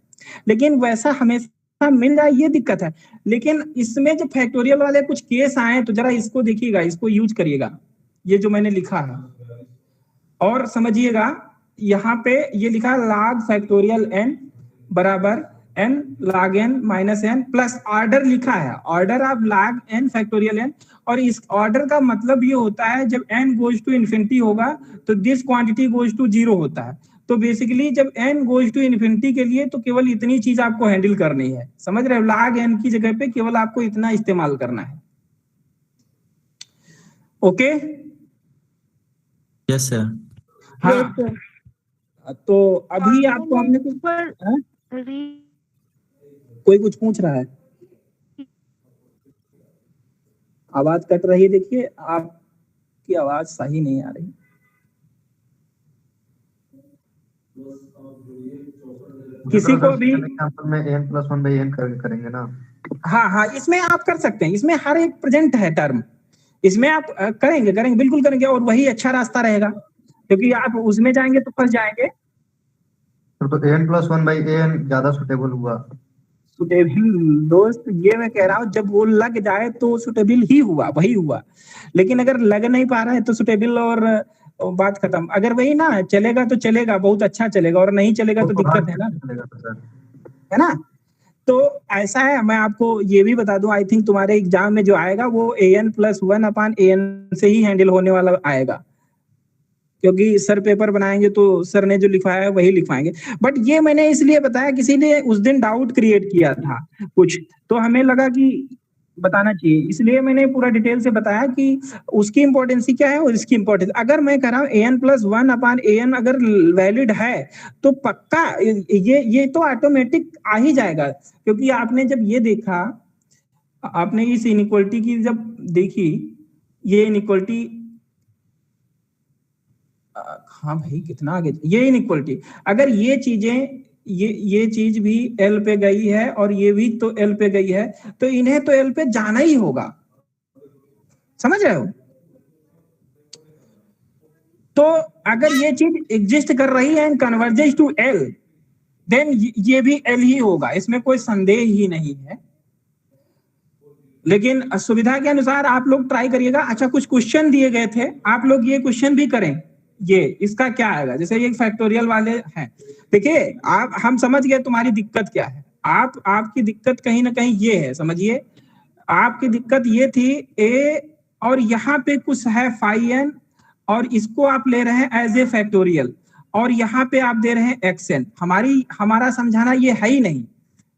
लेकिन वैसा हमेशा मिल जाए ये दिक्कत है। लेकिन इसमें जो फैक्टोरियल वाले कुछ केस आए तो जरा इसको देखिएगा, इसको यूज करिएगा, ये जो मैंने लिखा है, और समझिएगा। यहाँ पे ये लिखा log फैक्टोरियल n बराबर n log n minus n plus order लिखा है, order of log n factorial n। और इस ऑर्डर का मतलब ये होता है जब n गोज टू इन्फिनिटी होगा तो दिस क्वांटिटी गोज टू 0 होता है। तो बेसिकली जब n गोज टू इन्फिनिटी के लिए तो केवल इतनी चीज आपको हैंडल करनी है, समझ रहे हो। log n की जगह पे केवल आपको इतना इस्तेमाल करना है। ओके। Yes sir. हाँ Yes, sir. तो अभी आपको हमने पर हाँ? री- कोई कुछ पूछ रहा है, आवाज कट रही है, देखिए आपकी आवाज सही नहीं आ रही। किसी को भी एग्जांपल में n+1/n करके करेंगे ना। हाँ, इसमें आप कर सकते हैं, इसमें हर एक प्रेजेंट है टर्म, इसमें आप करेंगे बिल्कुल करेंगे, और वही अच्छा रास्ता रहेगा, क्योंकि आप उसमें जाएंगे तो फंस जाएंगे। तो n+1/n ज्यादा सुटेबल हुआ। सुटेबल दोस्त, ये मैं कह रहा हूँ, जब वो लग जाए तो सुटेबल ही हुआ, वही हुआ। लेकिन अगर लग नहीं पा रहा है तो सुटेबल और बात खत्म। अगर वही ना चलेगा तो चलेगा, बहुत अच्छा चलेगा, और नहीं चलेगा तो दिक्कत है ना, चलेगा तो सर। है ना। तो ऐसा है, मैं आपको ये भी बता दूं, आई थिंक तुम्हारे एग्जाम में जो आएगा वो an+1/an से ही हैंडल होने वाला आएगा, क्योंकि सर पेपर बनाएंगे तो सर ने जो लिखवाया है वही लिखवाएंगे। बट ये मैंने इसलिए बताया, किसी ने उस दिन डाउट क्रिएट किया था कुछ, तो हमें लगा कि बताना चाहिए, इसलिए मैंने पूरा डिटेल से बताया कि उसकी इंपॉर्टेंस क्या है और इसकी इंपॉर्टेंस। अगर मैं कह रहा हूँ an+1/an अगर वैलिड है तो पक्का ये तो ऑटोमेटिक आ ही जाएगा, क्योंकि आपने जब ये देखा, आपने इस इनइक्वालिटी की जब देखी, ये इनइक्वालिटी, हाँ भाई कितना आगे, ये इनइक्वालिटी, अगर ये चीजें, ये चीज भी एल पे गई है और ये भी तो एल पे गई है, तो इन्हें तो एल पे जाना ही होगा, समझ रहे हो। तो अगर ये चीज एग्जिस्ट कर रही है and converges to L, then ये भी एल ही होगा, इसमें कोई संदेह ही नहीं है। लेकिन सुविधा के अनुसार आप लोग ट्राई करिएगा। अच्छा, कुछ क्वेश्चन दिए गए थे, आप लोग ये क्वेश्चन भी करें, ये इसका क्या आएगा, जैसे ये फैक्टोरियल वाले हैं। देखिए आप, हम समझ गए तुम्हारी दिक्कत क्या है, आपकी दिक्कत कहीं ना कहीं ये है, समझिए आपकी दिक्कत ये थी ए, और यहाँ पे कुछ है फाई और इसको आप ले रहे हैं एज ए फैक्टोरियल, और यहाँ पे आप दे रहे हैं एक्सएन। हमारा समझाना ये है ही नहीं,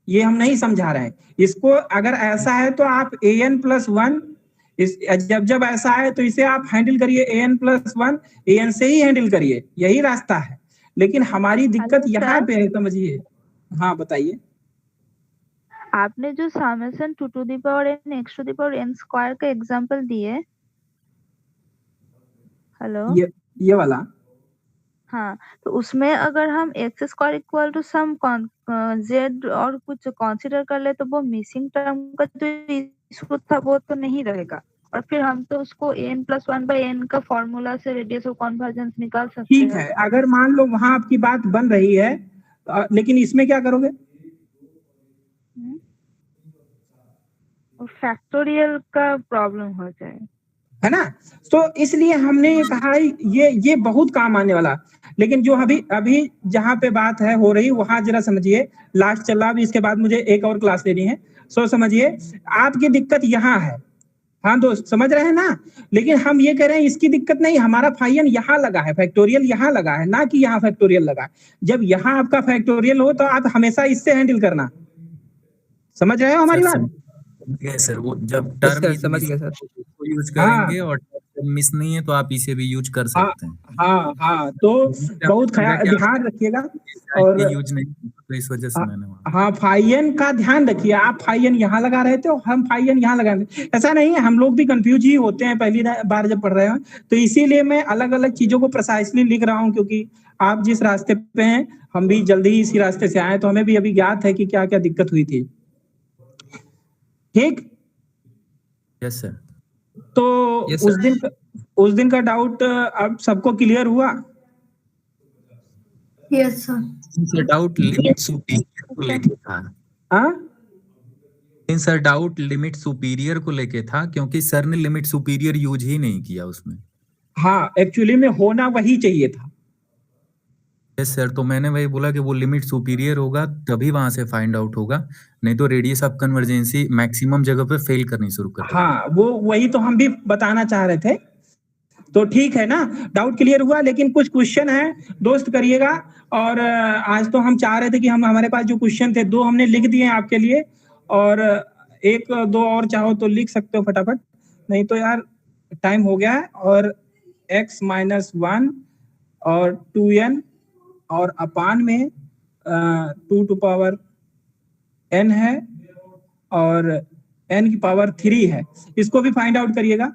ये हम नहीं समझा रहे हैं इसको। अगर ऐसा है तो आप an+1, जब ऐसा है तो इसे आप हैंडल करिए an+1 an से ही हैंडल करिए, यही रास्ता है। लेकिन हमारी दिक्कत यहाँ पे है, समझिए। हाँ बताइए। आपने जो समेशन 2n x⁴n स्क्वायर का एग्जांपल दिए, हेलो, ये वाला, हाँ, तो उसमें अगर हम x² equal to some z और कुछ कंसीडर कर ले तो वो मिसिंग टर्म का जो इशू था वो तो नहीं रहेगा, और फिर हम तो उसको n+1/n का फॉर्मूला से रेडियस ऑफ कन्वर्जेंस निकाल सकते ठीक हैं। है, अगर मान लो वहां आपकी बात बन रही है, लेकिन इसमें क्या करोगे? फैक्टोरियल का प्रॉब्लम हो जाए, है ना। तो इसलिए हमने ये कहा ये बहुत काम आने वाला। लेकिन जो अभी जहाँ पे बात है हो रही, वहां जरा समझिए, लास्ट चल रहा, अभी इसके बाद मुझे एक और क्लास लेनी है। सो समझिए आपकी दिक्कत यहाँ है, हाँ दोस्त समझ रहे हैं ना। लेकिन हम ये कह रहे हैं इसकी दिक्कत नहीं, हमारा फाइन यहाँ लगा है, फैक्टोरियल यहाँ लगा है, ना कि यहाँ फैक्टोरियल लगा है। जब यहाँ आपका फैक्टोरियल हो तो आप हमेशा इससे हैंडल करना, समझ रहे हो हमारी बात? सर वो जब टर्म समझ गया सर। यूज करेंगे और मिस नहीं है तो आप इसे भी यूज कर सकते हैं। हाँ, तो बहुत ध्यान रखिएगा, और यूज नहीं तो इस वजह से मैंने हाँ फाइन का ध्यान रखिए। आप फाइन यहाँ लगा रहे थे और हम फाइन यहाँ लगा रहे थे, ऐसा नहीं है, हम लोग भी कंफ्यूज ही होते हैं पहली बार जब पढ़ रहे हैं। तो इसीलिए मैं अलग अलग चीजों को प्रिसाइसली लिख रहा हूँ, क्योंकि आप जिस रास्ते पे हैं हम भी जल्दी ही इसी रास्ते से आए, तो हमें भी अभी ज्ञात है कि क्या क्या दिक्कत हुई थी। ठीक, यस सर। तो Yes, उस दिन का डाउट अब सबको क्लियर हुआ? Yes sir. Doubt limit superior को लेके था। सर डाउट लिमिट सुपीरियर को लेके था, क्योंकि सर ने लिमिट सुपीरियर यूज ही नहीं किया उसमें। हाँ, एक्चुअली में होना वही चाहिए था। यस सर, तो मैंने वही बोला कि वो लिमिट सुपीरियर होगा तभी वहां से फाइंड आउट होगा, नहीं तो रेडियस ऑफ कन्वर्जेंसी मैक्सिमम जगह पे फेल करनी शुरू कर देगा। हाँ, वो वही तो हम भी बताना चाह रहे थे। तो ठीक है ना, डाउट क्लियर हुआ। लेकिन कुछ क्वेश्चन है दोस्त करिएगा, और आज तो हम चाह रहे थे कि हमारे पास जो क्वेश्चन थे 2 हमने लिख दिए आपके लिए, और 1-2 और चाहो तो लिख सकते हो फटाफट, नहीं तो यार टाइम हो गया है और x माइनस 1 और 2n और अपान में 2 टू पावर n है और n की पावर 3 है। इसको भी फाइंड आउट करिएगा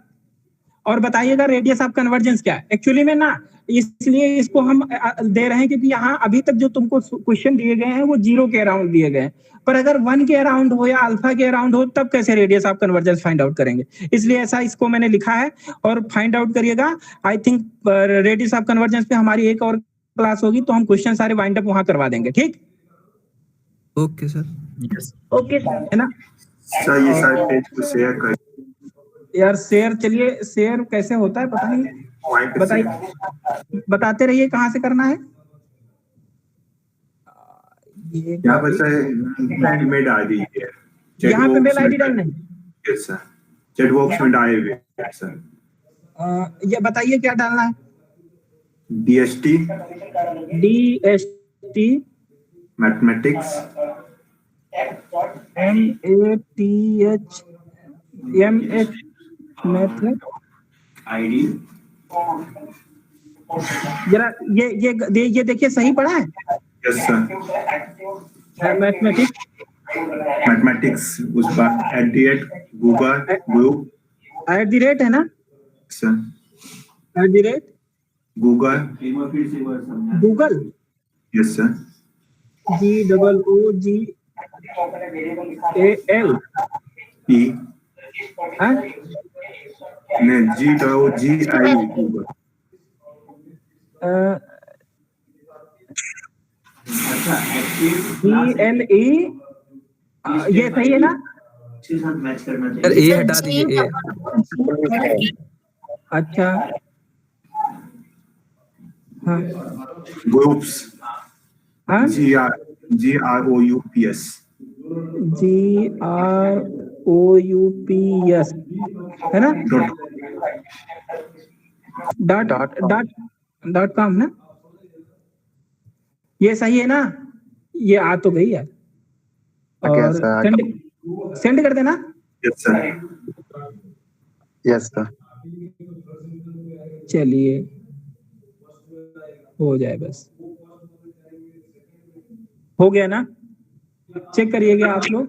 और बताइएगा रेडियस ऑफ कन्वर्जेंस क्या है। एक्चुअली में ना इसलिए इसको हम दे रहे हैं क्योंकि यहाँ अभी तक जो तुमको क्वेश्चन दिए गए हैं वो 0 के अराउंड दिए गए हैं, पर अगर 1 के अराउंड हो या अल्फा के अराउंड हो तब कैसे radius of convergence find out करेंगे, इसलिए ऐसा इसको मैंने लिखा है और फाइंड आउट करिएगा। I think radius of convergence पे हमारी एक और क्लास होगी तो हम क्वेश्चन सारे वाइंड अप वहां करवा देंगे, ठीक? Okay sir. Okay sir. है ना सर? ये सारे पेज को शेयर कर यार, शेयर चलिए शेयर कैसे होता है पता नहीं, बताइए, बताते रहिए कहाँ से करना है। ये यहाँ पर सर मेल आईडी है, यहाँ पे मेल आईडी डालना है। यस सर, चैट बॉक्स में डाले हुए हैं सर। ये बताइए क्या डालना है। DST mathematics MATH method ID. जरा ये देखिए सही पढ़ा है। यस सर, मैथमेटिक्स उस पर @Google ग्रुप @ है ना sir, Google yes sir, GOOGAL E नहीं GOOGI गूगल। GLE ये सही है ना? सर ए हटा दीजिए ए। अच्छा हाँ ग्रुप्स हाँ GROUPS GROUPS है ना? डॉट कॉम ना? ये सही है ना? ये आ तो गई यार, और सेंड कर देना। Yes sir, yes sir. चलिए हो जाए, बस हो गया ना? चेक करिएगा आप लोग।